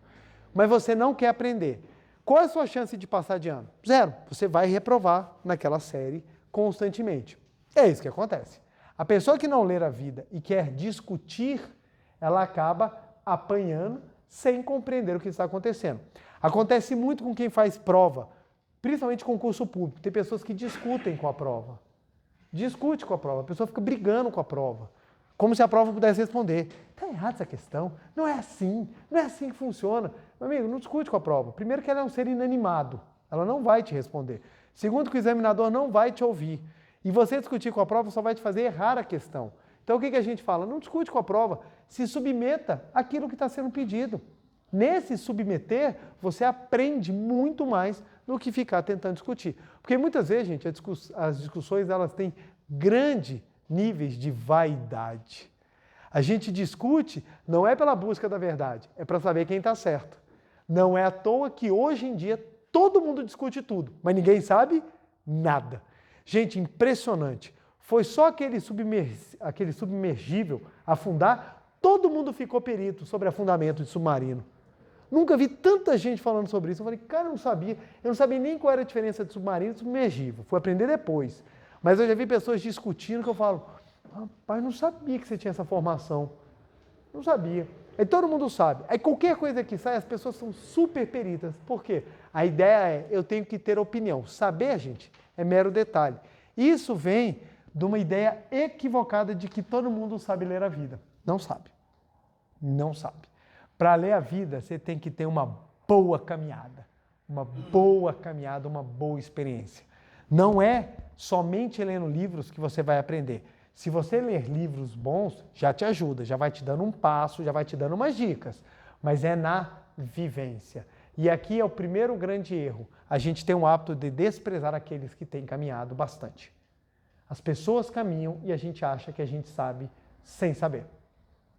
Mas você não quer aprender. Qual é a sua chance de passar de ano? 0. Você vai reprovar naquela série constantemente. É isso que acontece. A pessoa que não lê a vida e quer discutir, ela acaba apanhando sem compreender o que está acontecendo. Acontece muito com quem faz prova, principalmente concurso público. Tem pessoas que discutem com a prova. Discute com a prova, a pessoa fica brigando com a prova. Como se a prova pudesse responder. Está errada essa questão, não é assim que funciona. Meu amigo, não discute com a prova. Primeiro que ela é um ser inanimado, ela não vai te responder. Segundo que o examinador não vai te ouvir. E você discutir com a prova só vai te fazer errar a questão. Então o que a gente fala? Não discute com a prova, se submeta àquilo que está sendo pedido. Nesse submeter, você aprende muito mais do que ficar tentando discutir. Porque muitas vezes, gente, as discussões elas têm grandes níveis de vaidade. A gente discute não é pela busca da verdade, é para saber quem está certo. Não é à toa que hoje em dia todo mundo discute tudo, mas ninguém sabe nada. Gente, impressionante. Foi só aquele submergível afundar, todo mundo ficou perito sobre afundamento de submarino. Nunca vi tanta gente falando sobre isso. Eu falei, cara, eu não sabia nem qual era a diferença de submarino e submergível. Fui aprender depois. Mas eu já vi pessoas discutindo que eu falo, rapaz, não sabia que você tinha essa formação. Não sabia. Aí todo mundo sabe. Aí qualquer coisa que sai, as pessoas são super peritas. Por quê? A ideia é, eu tenho que ter opinião. Saber, gente, é mero detalhe. Isso vem de uma ideia equivocada de que todo mundo sabe ler a vida. Não sabe. Não sabe. Para ler a vida, você tem que ter uma boa caminhada. Uma boa caminhada, uma boa experiência. Não é somente lendo livros que você vai aprender. Se você ler livros bons, já te ajuda, já vai te dando um passo, já vai te dando umas dicas. Mas é na vivência. E aqui é o primeiro grande erro. A gente tem um hábito de desprezar aqueles que têm caminhado bastante. As pessoas caminham e a gente acha que a gente sabe sem saber.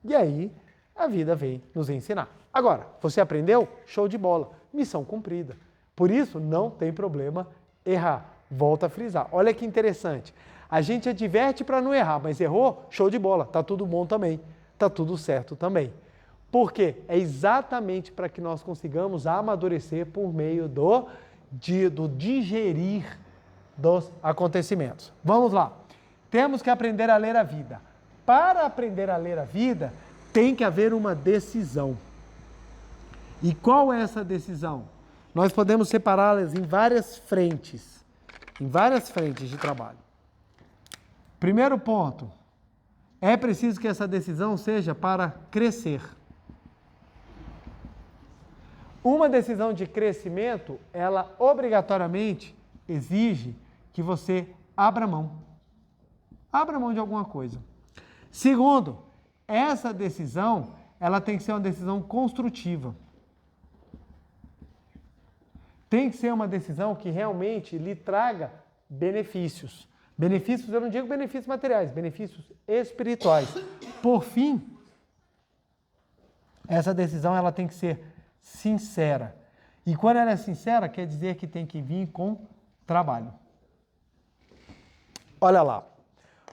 E aí, a vida vem nos ensinar. Agora, você aprendeu? Show de bola. Missão cumprida. Por isso, não tem problema errar. Volta a frisar. Olha que interessante. A gente adverte para não errar, mas errou? Show de bola. Tá tudo bom também. Tá tudo certo também. Por quê? É exatamente para que nós consigamos amadurecer por meio do digerir dos acontecimentos. Vamos lá. Temos que aprender a ler a vida. Para aprender a ler a vida, tem que haver uma decisão. E qual é essa decisão? Nós podemos separá-las em várias frentes de trabalho. Primeiro ponto, é preciso que essa decisão seja para crescer. Uma decisão de crescimento, ela obrigatoriamente exige que você abra mão. Abra mão de alguma coisa. Segundo, essa decisão, ela tem que ser uma decisão construtiva. Tem que ser uma decisão que realmente lhe traga benefícios. Benefícios, eu não digo benefícios materiais, benefícios espirituais. Por fim, essa decisão ela tem que ser sincera. E quando ela é sincera, quer dizer que tem que vir com trabalho. Olha lá.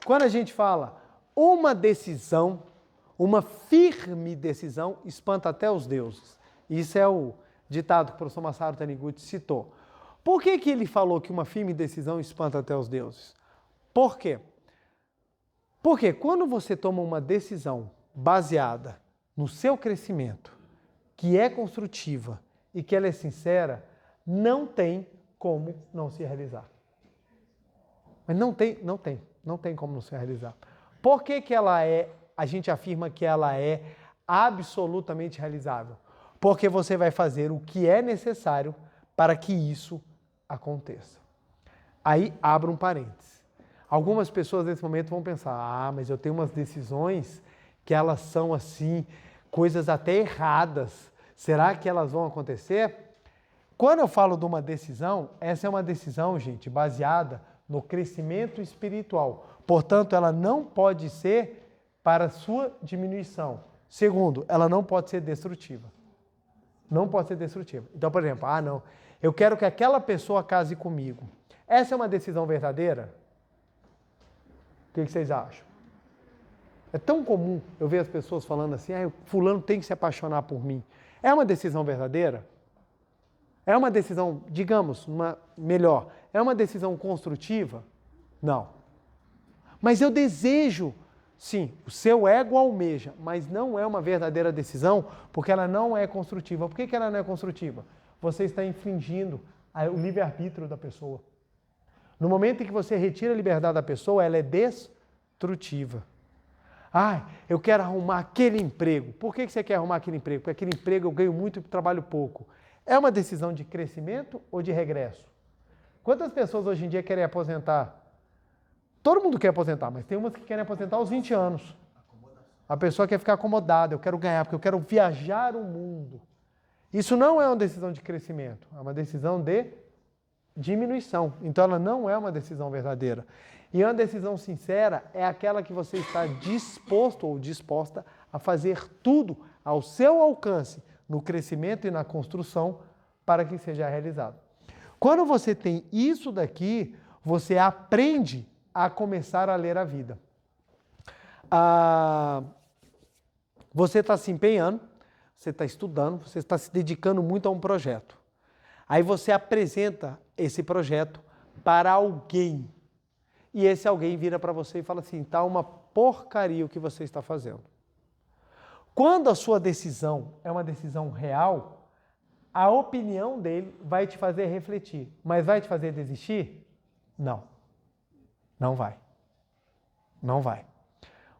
Quando a gente fala uma decisão, uma firme decisão, espanta até os deuses. Isso é o ditado que o professor Masaru Taniguchi citou. Por que ele falou que uma firme decisão espanta até os deuses? Por quê? Porque quando você toma uma decisão baseada no seu crescimento, que é construtiva e que ela é sincera, não tem como não se realizar. Mas não tem como não se realizar. Por que a gente afirma que ela é absolutamente realizável? Porque você vai fazer o que é necessário para que isso aconteça. Aí, abra um parênteses. Algumas pessoas nesse momento vão pensar, mas eu tenho umas decisões que elas são assim, coisas até erradas. Será que elas vão acontecer? Quando eu falo de uma decisão, essa é uma decisão, gente, baseada no crescimento espiritual. Portanto, ela não pode ser para sua diminuição. Segundo, ela não pode ser destrutiva. Não pode ser destrutiva. Então, por exemplo, não, eu quero que aquela pessoa case comigo. Essa é uma decisão verdadeira? O que vocês acham? É tão comum eu ver as pessoas falando assim, fulano tem que se apaixonar por mim. É uma decisão verdadeira? É uma decisão, digamos, melhor, é uma decisão construtiva? Não. Mas eu desejo, sim, o seu ego almeja, mas não é uma verdadeira decisão, porque ela não é construtiva. Por que ela não é construtiva? Você está infringindo o livre-arbítrio da pessoa. No momento em que você retira a liberdade da pessoa, ela é destrutiva. Eu quero arrumar aquele emprego. Por que você quer arrumar aquele emprego? Porque aquele emprego eu ganho muito e trabalho pouco. É uma decisão de crescimento ou de regresso? Quantas pessoas hoje em dia querem aposentar? Todo mundo quer aposentar, mas tem umas que querem aposentar aos 20 anos. A pessoa quer ficar acomodada, eu quero ganhar, porque eu quero viajar o mundo. Isso não é uma decisão de crescimento, é uma decisão de diminuição. Então ela não é uma decisão verdadeira. E uma decisão sincera é aquela que você está disposto ou disposta a fazer tudo ao seu alcance no crescimento e na construção para que seja realizado. Quando você tem isso daqui, você aprende a começar a ler a vida. Você está se empenhando, você está estudando, você está se dedicando muito a um projeto. Aí você apresenta esse projeto para alguém. E esse alguém vira para você e fala assim, tá uma porcaria o que você está fazendo. Quando a sua decisão é uma decisão real, a opinião dele vai te fazer refletir. Mas vai te fazer desistir? Não. Não vai. Não vai.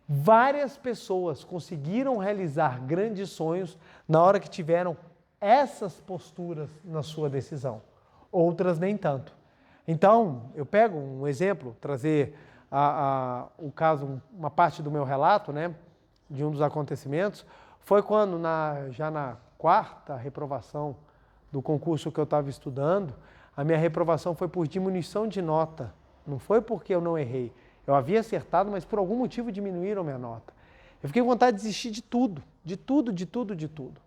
Várias pessoas conseguiram realizar grandes sonhos na hora que tiveram essas posturas na sua decisão. Outras nem tanto. Então, eu pego um exemplo, trazer o caso, uma parte do meu relato, né, de um dos acontecimentos, foi quando, já na quarta reprovação do concurso que eu estava estudando, a minha reprovação foi por diminuição de nota. Não foi porque eu não errei. Eu havia acertado, mas por algum motivo diminuíram minha nota. Eu fiquei com vontade de desistir de tudo, de tudo, de tudo, de tudo.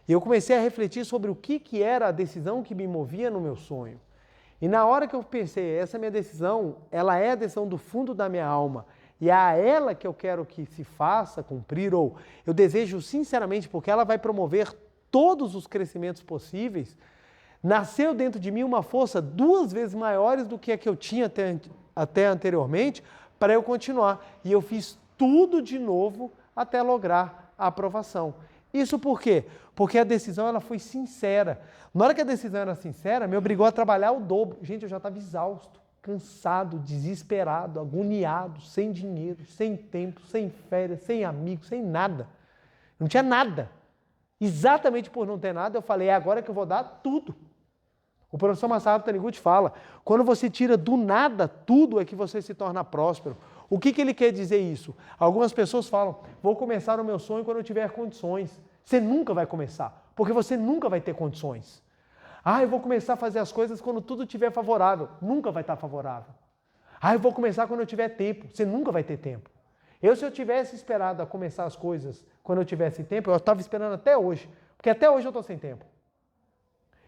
E eu comecei a refletir sobre o que era a decisão que me movia no meu sonho. E na hora que eu pensei, essa minha decisão, ela é a decisão do fundo da minha alma. e é a ela que eu quero que se faça cumprir, ou eu desejo sinceramente, porque ela vai promover todos os crescimentos possíveis, nasceu dentro de mim uma força 2 vezes maiores do que a que eu tinha até anteriormente, para eu continuar. E eu fiz tudo de novo até lograr a aprovação. Isso por quê? Porque a decisão ela foi sincera. Na hora que a decisão era sincera, me obrigou a trabalhar o dobro. Gente, eu já estava exausto, cansado, desesperado, agoniado, sem dinheiro, sem tempo, sem férias, sem amigos, sem nada. Não tinha nada. Exatamente por não ter nada, eu falei, é agora que eu vou dar tudo. O professor Masaru Taniguchi fala, quando você tira do nada tudo é que você se torna próspero. O que ele quer dizer isso? Algumas pessoas falam, vou começar o meu sonho quando eu tiver condições. Você nunca vai começar, porque você nunca vai ter condições. Eu vou começar a fazer as coisas quando tudo estiver favorável. Nunca vai estar favorável. Eu vou começar quando eu tiver tempo. Você nunca vai ter tempo. Se eu tivesse esperado a começar as coisas quando eu tivesse tempo, eu estava esperando até hoje, porque até hoje eu estou sem tempo.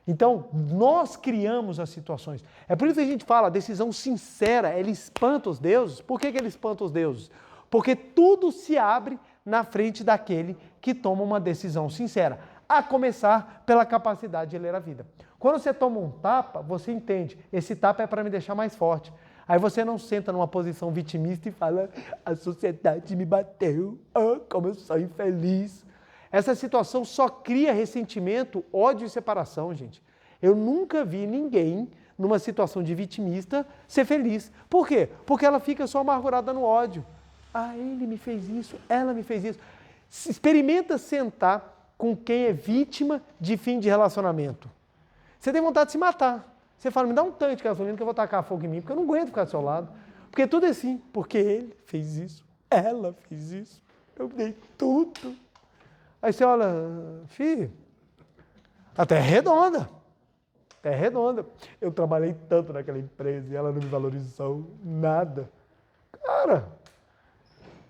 Então, nós criamos as situações. É por isso que a gente fala, a decisão sincera, ela espanta os deuses. Por que ele espanta os deuses? Porque tudo se abre na frente daquele que toma uma decisão sincera, a começar pela capacidade de ler a vida. Quando você toma um tapa, você entende, esse tapa é para me deixar mais forte. Aí você não senta numa posição vitimista e fala, a sociedade me bateu, como eu sou infeliz. Essa situação só cria ressentimento, ódio e separação, gente. Eu nunca vi ninguém, numa situação de vitimista, ser feliz. Por quê? Porque ela fica só amargurada no ódio. Ele me fez isso, ela me fez isso. Experimenta sentar com quem é vítima de fim de relacionamento. Você tem vontade de se matar. Você fala, me dá um tanque de gasolina que eu vou tacar fogo em mim, porque eu não aguento ficar do seu lado. Porque tudo é assim, porque ele fez isso, ela fez isso, eu dei tudo. Aí você olha, filho, a terra é redonda. Terra é redonda. Eu trabalhei tanto naquela empresa e ela não me valorizou nada. Cara,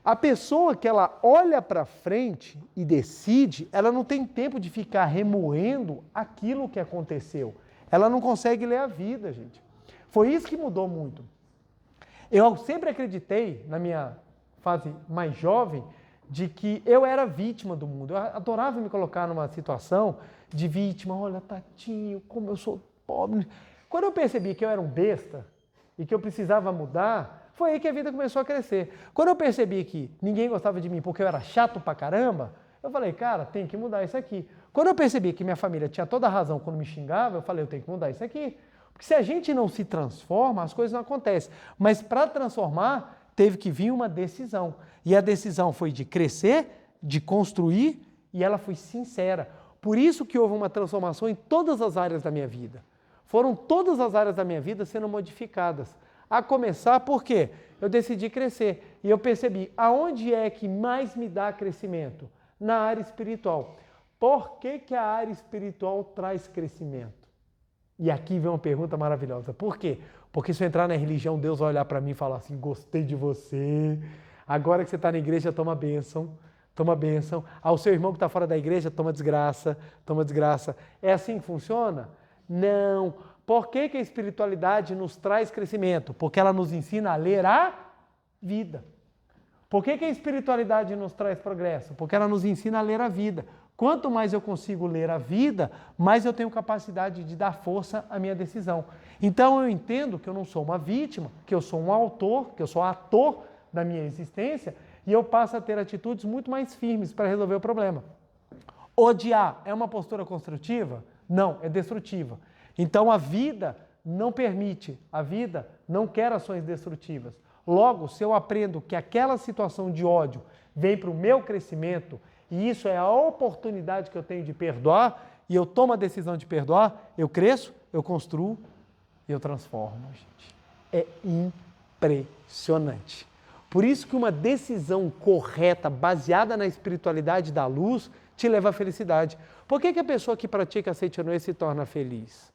a pessoa que ela olha para frente e decide, ela não tem tempo de ficar remoendo aquilo que aconteceu. Ela não consegue ler a vida, gente. Foi isso que mudou muito. Eu sempre acreditei, na minha fase mais jovem, de que eu era vítima do mundo. Eu adorava me colocar numa situação de vítima. Olha, tadinho, como eu sou pobre. Quando eu percebi que eu era um besta e que eu precisava mudar, foi aí que a vida começou a crescer. Quando eu percebi que ninguém gostava de mim porque eu era chato pra caramba, eu falei, cara, tem que mudar isso aqui. Quando eu percebi que minha família tinha toda a razão quando me xingava, eu falei, eu tenho que mudar isso aqui. Porque se a gente não se transforma, as coisas não acontecem. Mas para transformar, teve que vir uma decisão. E a decisão foi de crescer, de construir, e ela foi sincera. Por isso que houve uma transformação em todas as áreas da minha vida. Foram todas as áreas da minha vida sendo modificadas. A começar, por quê? Eu decidi crescer. E eu percebi, aonde é que mais me dá crescimento? Na área espiritual. Por que a área espiritual traz crescimento? E aqui vem uma pergunta maravilhosa. Por quê? Porque se eu entrar na religião, Deus vai olhar para mim e falar assim, gostei de você, agora que você está na igreja, toma bênção, toma bênção. Ao seu irmão que está fora da igreja, toma desgraça, toma desgraça. É assim que funciona? Não. Por que a espiritualidade nos traz crescimento? Porque ela nos ensina a ler a vida. Por que a espiritualidade nos traz progresso? Porque ela nos ensina a ler a vida. Quanto mais eu consigo ler a vida, mais eu tenho capacidade de dar força à minha decisão. Então eu entendo que eu não sou uma vítima, que eu sou um autor, que eu sou ator da minha existência, e eu passo a ter atitudes muito mais firmes para resolver o problema. Odiar é uma postura construtiva? Não, é destrutiva. Então a vida não permite, a vida não quer ações destrutivas. Logo, se eu aprendo que aquela situação de ódio vem para o meu crescimento, e isso é a oportunidade que eu tenho de perdoar, e eu tomo a decisão de perdoar, eu cresço, eu construo e eu transformo, gente. É impressionante. Por isso que uma decisão correta, baseada na espiritualidade da luz, te leva à felicidade. Por que a pessoa que pratica Seichonoye se torna feliz?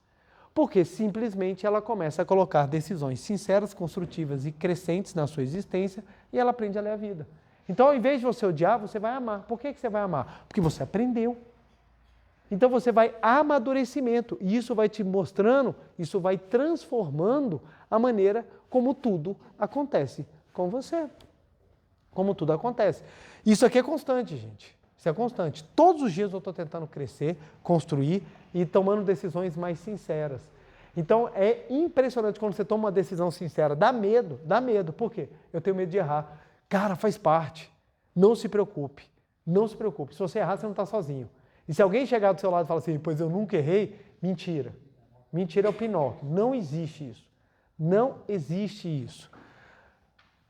Porque simplesmente ela começa a colocar decisões sinceras, construtivas e crescentes na sua existência e ela aprende a ler a vida. Então, ao invés de você odiar, você vai amar. Por que você vai amar? Porque você aprendeu. Então, você vai amadurecimento. E isso vai te mostrando, isso vai transformando a maneira como tudo acontece com você. como tudo acontece. Isso aqui é constante, gente. Isso é constante. Todos os dias eu estou tentando crescer, construir e tomando decisões mais sinceras. Então, é impressionante quando você toma uma decisão sincera. Dá medo. Por quê? Eu tenho medo de errar. Cara, faz parte. Não se preocupe. Não se preocupe. Se você errar, você não está sozinho. E se alguém chegar do seu lado e falar assim, pois eu nunca errei, mentira. Mentira é o Pinóquio. Não existe isso. Não existe isso.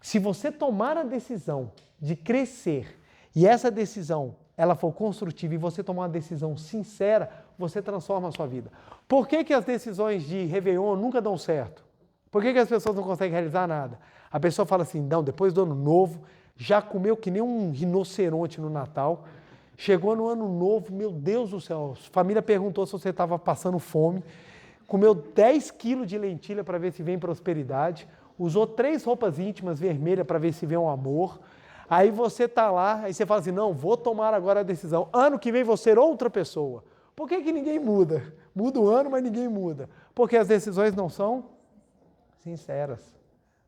Se você tomar a decisão de crescer e essa decisão ela for construtiva e você tomar uma decisão sincera, você transforma a sua vida. Por que as decisões de Réveillon nunca dão certo? Por que as pessoas não conseguem realizar nada? A pessoa fala assim, não, depois do ano novo, já comeu que nem um rinoceronte no Natal, chegou no ano novo, meu Deus do céu, a família perguntou se você estava passando fome, comeu 10 quilos de lentilha para ver se vem prosperidade, usou 3 roupas íntimas vermelhas para ver se vem um amor. Aí você está lá, aí você fala assim, não, vou tomar agora a decisão. Ano que vem vou ser outra pessoa. Por que ninguém muda? Muda o ano, mas ninguém muda. Porque as decisões não são sinceras.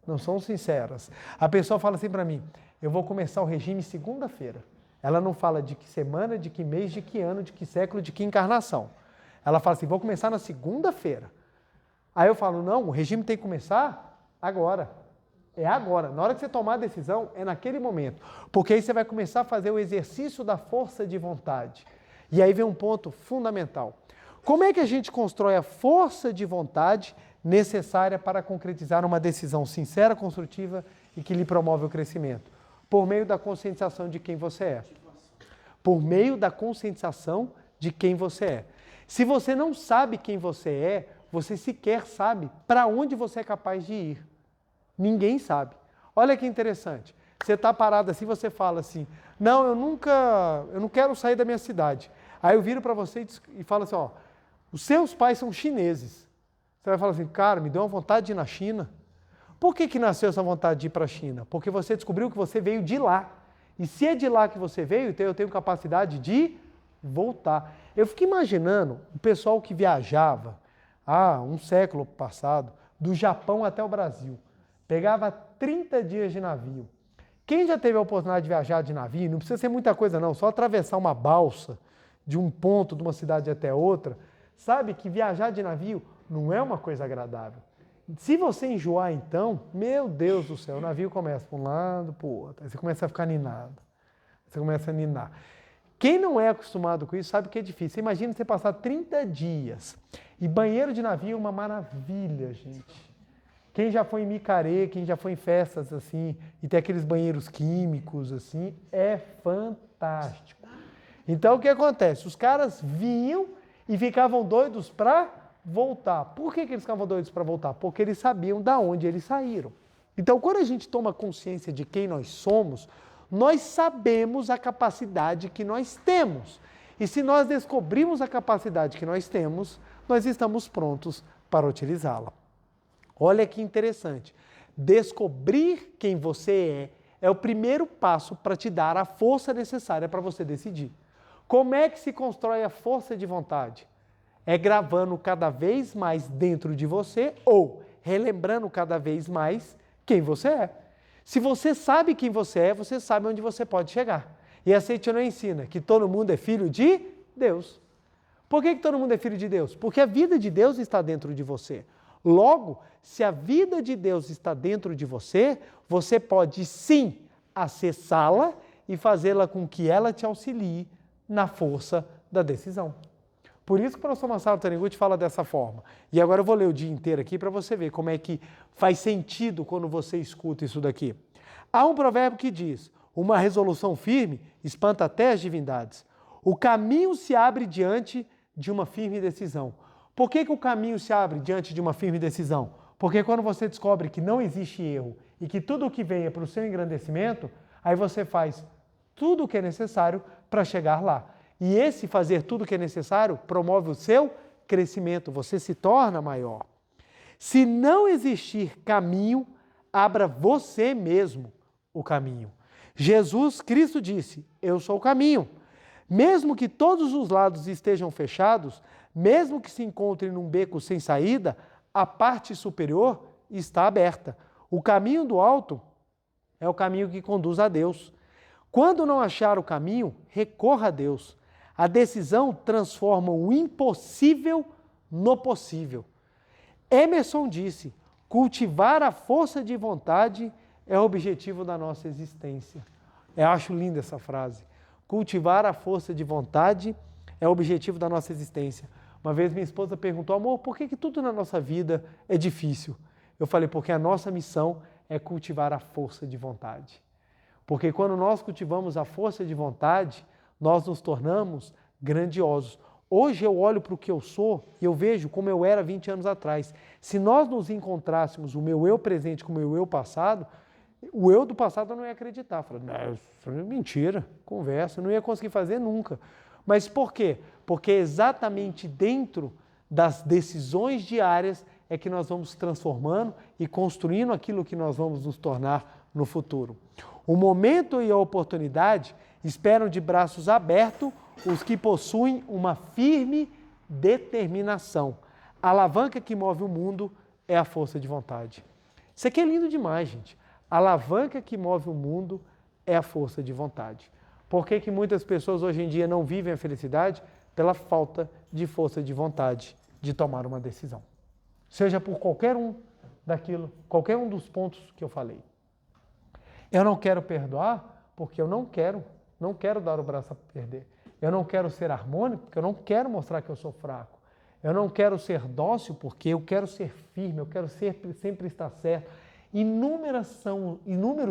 Não são sinceras. A pessoa fala assim para mim, eu vou começar o regime segunda-feira. Ela não fala de que semana, de que mês, de que ano, de que século, de que encarnação. Ela fala assim, vou começar na segunda-feira. Aí eu falo, não, o regime tem que começar agora. É agora. Na hora que você tomar a decisão, é naquele momento. Porque aí você vai começar a fazer o exercício da força de vontade. E aí vem um ponto fundamental. Como é que a gente constrói a força de vontade necessária para concretizar uma decisão sincera, construtiva e que lhe promove o crescimento? Por meio da conscientização de quem você é. Por meio da conscientização de quem você é. Se você não sabe quem você é, você sequer sabe para onde você é capaz de ir. Ninguém sabe. Olha que interessante. Você está parado assim, você fala assim, não, eu não quero sair da minha cidade. Aí eu viro para você e falo assim, ó, os seus pais são chineses. Você vai falar assim, cara, me deu uma vontade de ir na China. Por que nasceu essa vontade de ir para a China? Porque você descobriu que você veio de lá. E se é de lá que você veio, então eu tenho capacidade de voltar. Eu fico imaginando o pessoal que viajava, um século passado, do Japão até o Brasil. Pegava 30 dias de navio. Quem já teve a oportunidade de viajar de navio, não precisa ser muita coisa não, só atravessar uma balsa de um ponto de uma cidade até outra, sabe que viajar de navio não é uma coisa agradável. Se você enjoar então, meu Deus do céu, o navio começa para um lado, para o outro, aí você começa a ficar ninado, você começa a ninar. Quem não é acostumado com isso sabe que é difícil. Você imagina você passar 30 dias e banheiro de navio é uma maravilha, gente. Quem já foi em micaré, quem já foi em festas assim, e tem aqueles banheiros químicos assim, é fantástico. Então o que acontece? Os caras vinham e ficavam doidos para voltar. Por que eles ficavam doidos para voltar? Porque eles sabiam de onde eles saíram. Então quando a gente toma consciência de quem nós somos, nós sabemos a capacidade que nós temos. E se nós descobrimos a capacidade que nós temos, nós estamos prontos para utilizá-la. Olha que interessante. Descobrir quem você é o primeiro passo para te dar a força necessária para você decidir. Como é que se constrói a força de vontade? É gravando cada vez mais dentro de você ou relembrando cada vez mais quem você é. Se você sabe quem você é, você sabe onde você pode chegar. E a Seiichi ensina que todo mundo é filho de Deus. Por que todo mundo é filho de Deus? Porque a vida de Deus está dentro de você. Logo, se a vida de Deus está dentro de você, você pode sim acessá-la e fazê-la com que ela te auxilie na força da decisão. Por isso que o professor Masaru Taniguchi fala dessa forma. E agora eu vou ler o dia inteiro aqui para você ver como é que faz sentido quando você escuta isso daqui. Há um provérbio que diz, uma resolução firme espanta até as divindades. O caminho se abre diante de uma firme decisão. Por que o caminho se abre diante de uma firme decisão? Porque quando você descobre que não existe erro e que tudo o que vem é para o seu engrandecimento, aí você faz tudo o que é necessário para chegar lá. E esse fazer tudo o que é necessário promove o seu crescimento, você se torna maior. Se não existir caminho, abra você mesmo o caminho. Jesus Cristo disse, eu sou o caminho. Mesmo que todos os lados estejam fechados, mesmo que se encontre num beco sem saída, a parte superior está aberta. O caminho do alto é o caminho que conduz a Deus. Quando não achar o caminho, recorra a Deus. A decisão transforma o impossível no possível. Emerson disse: cultivar a força de vontade é o objetivo da nossa existência. Eu acho linda essa frase. Cultivar a força de vontade é o objetivo da nossa existência. Uma vez minha esposa perguntou: amor, por que tudo na nossa vida é difícil? Eu falei: porque a nossa missão é cultivar a força de vontade. Porque quando nós cultivamos a força de vontade, nós nos tornamos grandiosos. Hoje eu olho para o que eu sou e eu vejo como eu era 20 anos atrás. Se nós nos encontrássemos o meu eu presente com o meu eu passado, o eu do passado não ia acreditar. Falei: não, isso é mentira, conversa, eu não ia conseguir fazer nunca. Mas por quê? Porque exatamente dentro das decisões diárias é que nós vamos transformando e construindo aquilo que nós vamos nos tornar no futuro. O momento e a oportunidade esperam de braços abertos os que possuem uma firme determinação. A alavanca que move o mundo é a força de vontade. Isso aqui é lindo demais, gente. A alavanca que move o mundo é a força de vontade. Por que muitas pessoas hoje em dia não vivem a felicidade? Pela falta de força de vontade de tomar uma decisão. Seja por qualquer um dos pontos que eu falei. Eu não quero perdoar porque eu não quero dar o braço a perder. Eu não quero ser harmônico porque eu não quero mostrar que eu sou fraco. Eu não quero ser dócil porque eu quero ser firme, eu quero sempre estar certo. Inúmeros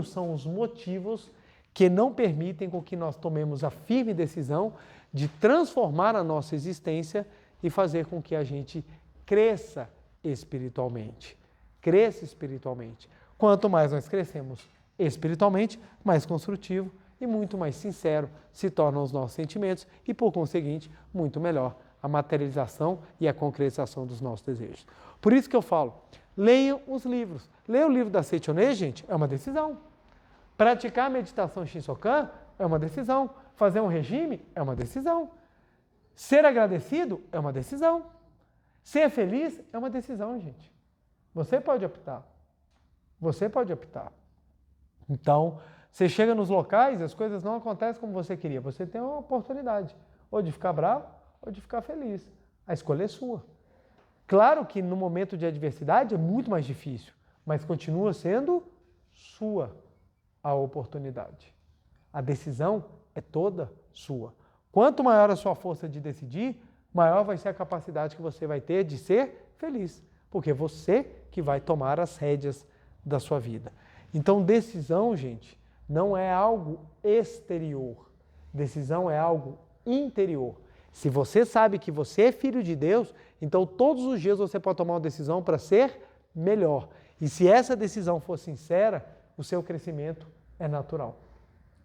são os motivos que não permitem com que nós tomemos a firme decisão de transformar a nossa existência e fazer com que a gente cresça espiritualmente. Cresça espiritualmente. Quanto mais nós crescemos espiritualmente, mais construtivo e muito mais sincero se tornam os nossos sentimentos e, por conseguinte, muito melhor a materialização e a concretização dos nossos desejos. Por isso que eu falo, leiam os livros. Ler o livro da Seichoné, gente, é uma decisão. Praticar a meditação Shinsokan é uma decisão. Fazer um regime é uma decisão. Ser agradecido é uma decisão. Ser feliz é uma decisão, gente. Você pode optar. Você pode optar. Então, você chega nos locais e as coisas não acontecem como você queria. Você tem uma oportunidade, ou de ficar bravo, ou de ficar feliz. A escolha é sua. Claro que no momento de adversidade é muito mais difícil, mas continua sendo sua a oportunidade. A decisão é toda sua. Quanto maior a sua força de decidir, maior vai ser a capacidade que você vai ter de ser feliz, porque é você que vai tomar as rédeas da sua vida. Então, decisão, gente, não é algo exterior. Decisão é algo interior. Se você sabe que você é filho de Deus, então todos os dias você pode tomar uma decisão para ser melhor. E se essa decisão for sincera, o seu crescimento é natural.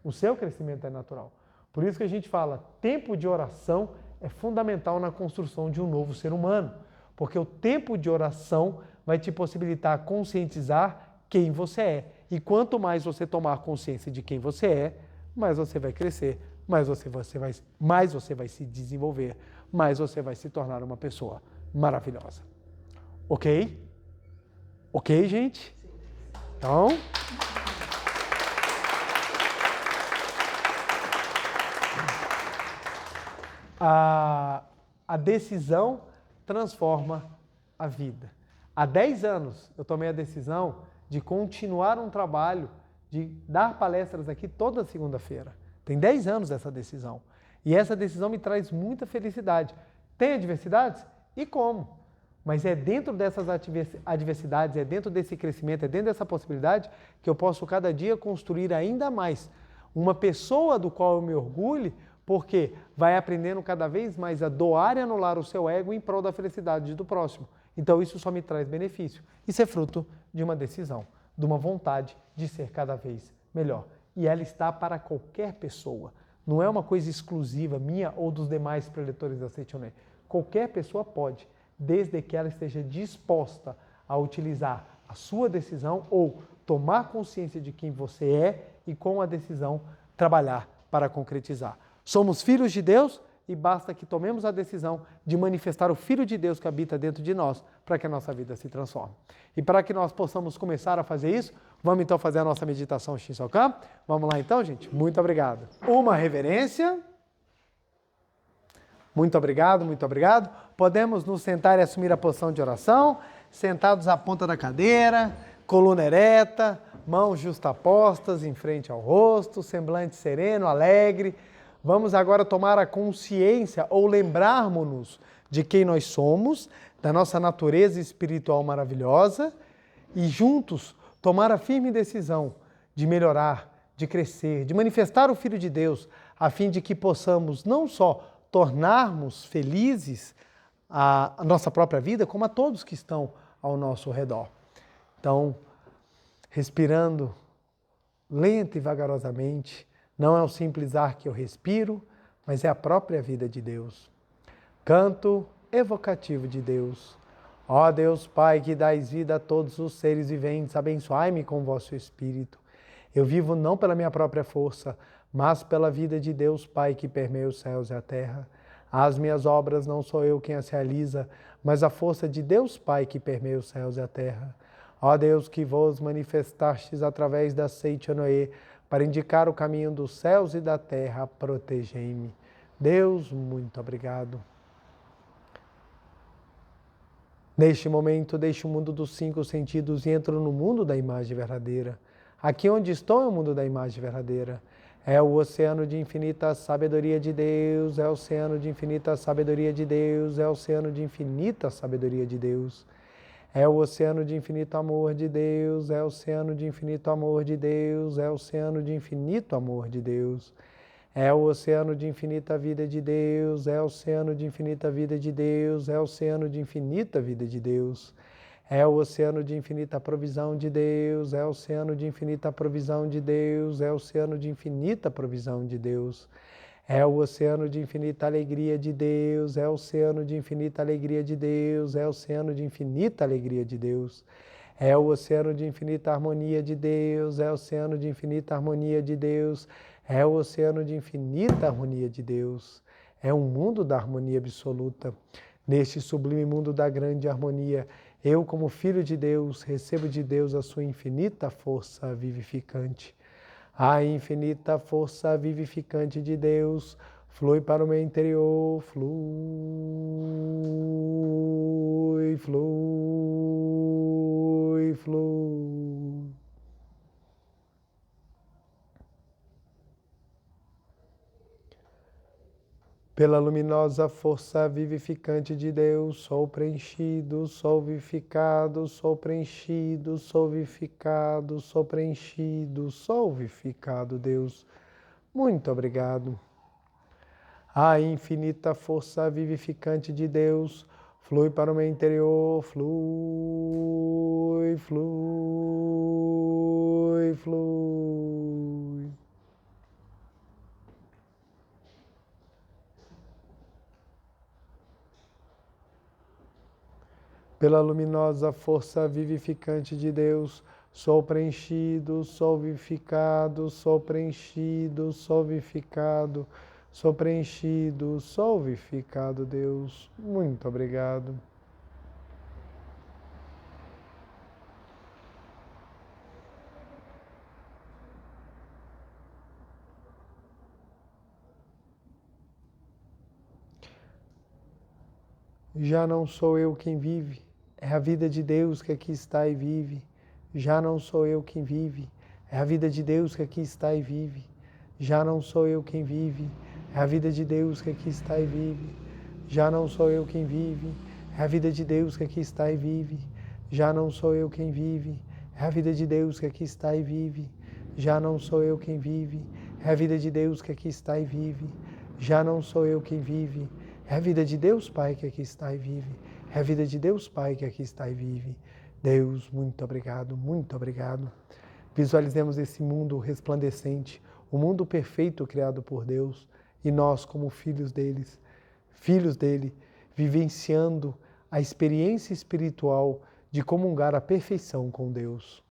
O seu crescimento é natural. Por isso que a gente fala, tempo de oração é fundamental na construção de um novo ser humano. Porque o tempo de oração vai te possibilitar conscientizar quem você é. E quanto mais você tomar consciência de quem você é, mais você vai crescer, mais você vai se desenvolver, mais você vai se tornar uma pessoa maravilhosa. Ok? Ok, gente? Então... A decisão transforma a vida. Há 10 anos eu tomei a decisão de continuar um trabalho, de dar palestras aqui toda segunda-feira. Tem 10 anos essa decisão. E essa decisão me traz muita felicidade. Tem adversidades? E como? Mas é dentro dessas adversidades, é dentro desse crescimento, é dentro dessa possibilidade que eu posso cada dia construir ainda mais uma pessoa do qual eu me orgulhe, porque vai aprendendo cada vez mais a doar e anular o seu ego em prol da felicidade do próximo. Então isso só me traz benefício. Isso é fruto de uma decisão, de uma vontade de ser cada vez melhor. E ela está para qualquer pessoa. Não é uma coisa exclusiva minha ou dos demais preletores da Seichoné. Qualquer pessoa pode, desde que ela esteja disposta a utilizar a sua decisão ou tomar consciência de quem você é e com a decisão trabalhar para concretizar. Somos filhos de Deus e basta que tomemos a decisão de manifestar o Filho de Deus que habita dentro de nós para que a nossa vida se transforme. E para que nós possamos começar a fazer isso, Vamos então fazer a nossa meditação Shinsokan? Vamos lá então, gente? Muito obrigado. Uma reverência. Muito obrigado, muito obrigado. Podemos nos sentar e assumir a posição de oração, sentados à ponta da cadeira, coluna ereta, mãos justapostas em frente ao rosto, semblante sereno, alegre. Vamos agora tomar a consciência ou lembrarmos-nos de quem nós somos, da nossa natureza espiritual maravilhosa e juntos tomar a firme decisão de melhorar, de crescer, de manifestar o Filho de Deus, a fim de que possamos não só tornarmos felizes a nossa própria vida, como a todos que estão ao nosso redor. Então, respirando lenta e vagarosamente, não é o simples ar que eu respiro, mas é a própria vida de Deus. Canto evocativo de Deus. Ó Deus Pai, que dais vida a todos os seres viventes, abençoai-me com o vosso Espírito. Eu vivo não pela minha própria força, mas pela vida de Deus Pai que permeia os céus e a terra. As minhas obras não sou eu quem as realiza, mas a força de Deus Pai que permeia os céus e a terra. Ó Deus, que vos manifestastes através da Seite Noé, para indicar o caminho dos céus e da terra, protegei-me. Deus, muito obrigado. Neste momento, deixo o mundo dos 5 sentidos e entro no mundo da imagem verdadeira. Aqui onde estou é o mundo da imagem verdadeira. É o oceano de infinita sabedoria de Deus, é o oceano de infinita sabedoria de Deus, é o oceano de infinita sabedoria de Deus. É o oceano de infinito amor de Deus, é o oceano de infinito amor de Deus, é o oceano de infinito amor de Deus. É o oceano de infinita vida de Deus, é o oceano de infinita vida de Deus, é o oceano de infinita vida de Deus. É o oceano de infinita provisão de Deus, é o oceano de infinita provisão de Deus, é o oceano de infinita provisão de Deus. É o oceano de infinita alegria de Deus, é o oceano de infinita alegria de Deus, é o oceano de infinita alegria de Deus. É o oceano de infinita harmonia de Deus, é o oceano de infinita harmonia de Deus, é o oceano de infinita harmonia de Deus. É um mundo da harmonia absoluta. Neste sublime mundo da grande harmonia, eu, como filho de Deus, recebo de Deus a sua infinita força vivificante. A infinita força vivificante de Deus flui para o meu interior, flui, flui, flui. Pela luminosa força vivificante de Deus, sou preenchido, sou vivificado, sou preenchido, sou vivificado, sou preenchido, sou vivificado, Deus. Muito obrigado. A infinita força vivificante de Deus flui para o meu interior, flui, flui, flui. Pela luminosa força vivificante de Deus, sou preenchido, sou vivificado, sou preenchido, sou vivificado, sou preenchido, sou vivificado, Deus. Muito obrigado. Já não sou eu quem vive, é a vida de Deus que aqui está e vive. Já não sou eu quem vive, é a vida de Deus que aqui está e vive. Já não sou eu quem vive, é a vida de Deus que aqui está e vive. Já não sou eu quem vive, é a vida de Deus que aqui está e vive. Já não sou eu quem vive, é a vida de Deus que aqui está e vive. Já não sou eu quem vive, é a vida de Deus que aqui está e vive. Já não sou eu quem vive, é a vida de Deus Pai que aqui está e vive. É a vida de Deus Pai que aqui está e vive. Deus, muito obrigado, muito obrigado. Visualizemos esse mundo resplandecente, o mundo perfeito criado por Deus, e nós, como filhos dele, vivenciando a experiência espiritual de comungar a perfeição com Deus.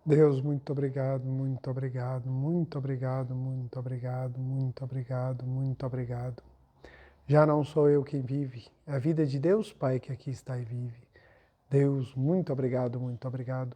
Deus, muito obrigado, muito obrigado, muito obrigado, muito obrigado, muito obrigado, muito obrigado. Já não sou eu quem vive, é a vida de Deus Pai que aqui está e vive. Deus, muito obrigado, muito obrigado.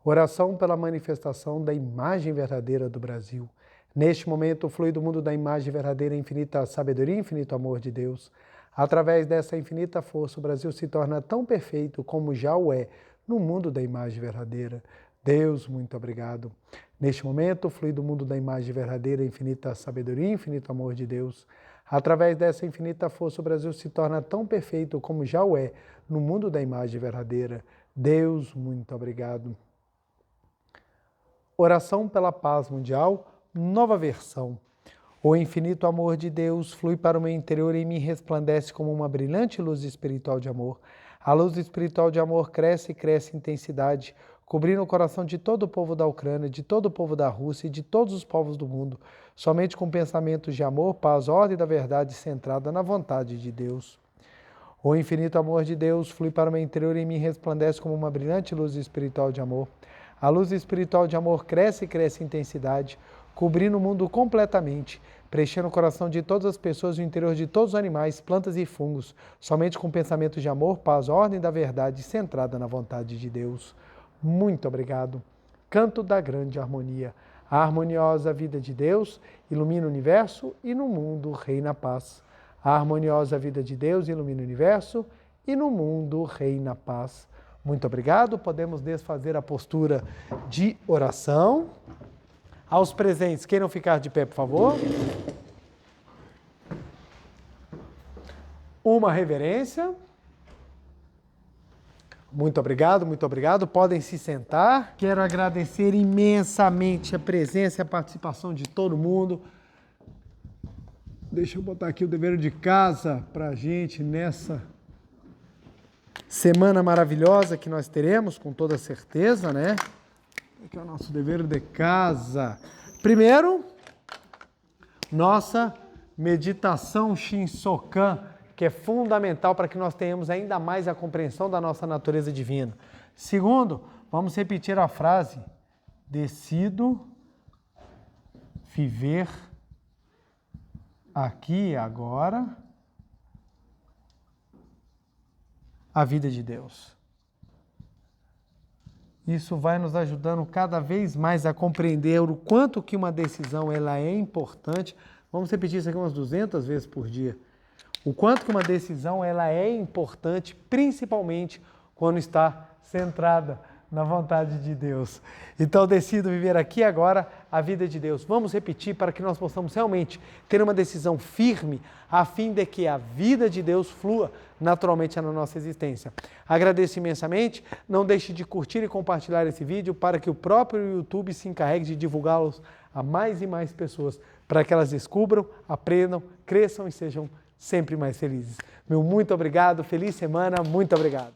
Oração pela manifestação da imagem verdadeira do Brasil. Neste momento, flui do mundo da imagem verdadeira, infinita sabedoria e infinito amor de Deus. Através dessa infinita força, o Brasil se torna tão perfeito como já o é no mundo da imagem verdadeira. Deus, muito obrigado. Neste momento, flui do mundo da imagem verdadeira, infinita sabedoria e infinito amor de Deus. Através dessa infinita força, o Brasil se torna tão perfeito como já o é no mundo da imagem verdadeira. Deus, muito obrigado. Oração pela paz mundial, nova versão. O infinito amor de Deus flui para o meu interior e me resplandece como uma brilhante luz espiritual de amor. A luz espiritual de amor cresce e cresce em intensidade, cobrindo o coração de todo o povo da Ucrânia, de todo o povo da Rússia e de todos os povos do mundo, somente com pensamentos de amor, paz, ordem da verdade centrada na vontade de Deus. O infinito amor de Deus flui para o meu interior e me resplandece como uma brilhante luz espiritual de amor. A luz espiritual de amor cresce e cresce em intensidade, cobrindo o mundo completamente, preenchendo o coração de todas as pessoas e o interior de todos os animais, plantas e fungos, somente com pensamentos de amor, paz, ordem da verdade centrada na vontade de Deus. Muito obrigado. Canto da grande harmonia. A harmoniosa vida de Deus ilumina o universo e no mundo reina a paz. A harmoniosa vida de Deus ilumina o universo e no mundo reina a paz. Muito obrigado. Podemos desfazer a postura de oração. Aos presentes, queiram ficar de pé, por favor. Uma reverência. Muito obrigado, muito obrigado. Podem se sentar. Quero agradecer imensamente a presença e a participação de todo mundo. Deixa eu botar aqui o dever de casa para a gente nessa semana maravilhosa que nós teremos, com toda certeza, né? Aqui é o nosso dever de casa. Primeiro, nossa meditação Shinsokan, que é fundamental para que nós tenhamos ainda mais a compreensão da nossa natureza divina. Segundo, vamos repetir a frase: decido viver aqui e agora a vida de Deus. Isso vai nos ajudando cada vez mais a compreender o quanto que uma decisão ela é importante. Vamos repetir isso aqui umas 200 vezes por dia. O quanto que uma decisão ela é importante, principalmente quando está centrada na vontade de Deus. Então, decido viver aqui agora a vida de Deus. Vamos repetir para que nós possamos realmente ter uma decisão firme, a fim de que a vida de Deus flua naturalmente na nossa existência. Agradeço imensamente. Não deixe de curtir e compartilhar esse vídeo para que o próprio YouTube se encarregue de divulgá-los a mais e mais pessoas, para que elas descubram, aprendam, cresçam e sejam sempre mais felizes. Meu muito obrigado, feliz semana, muito obrigado.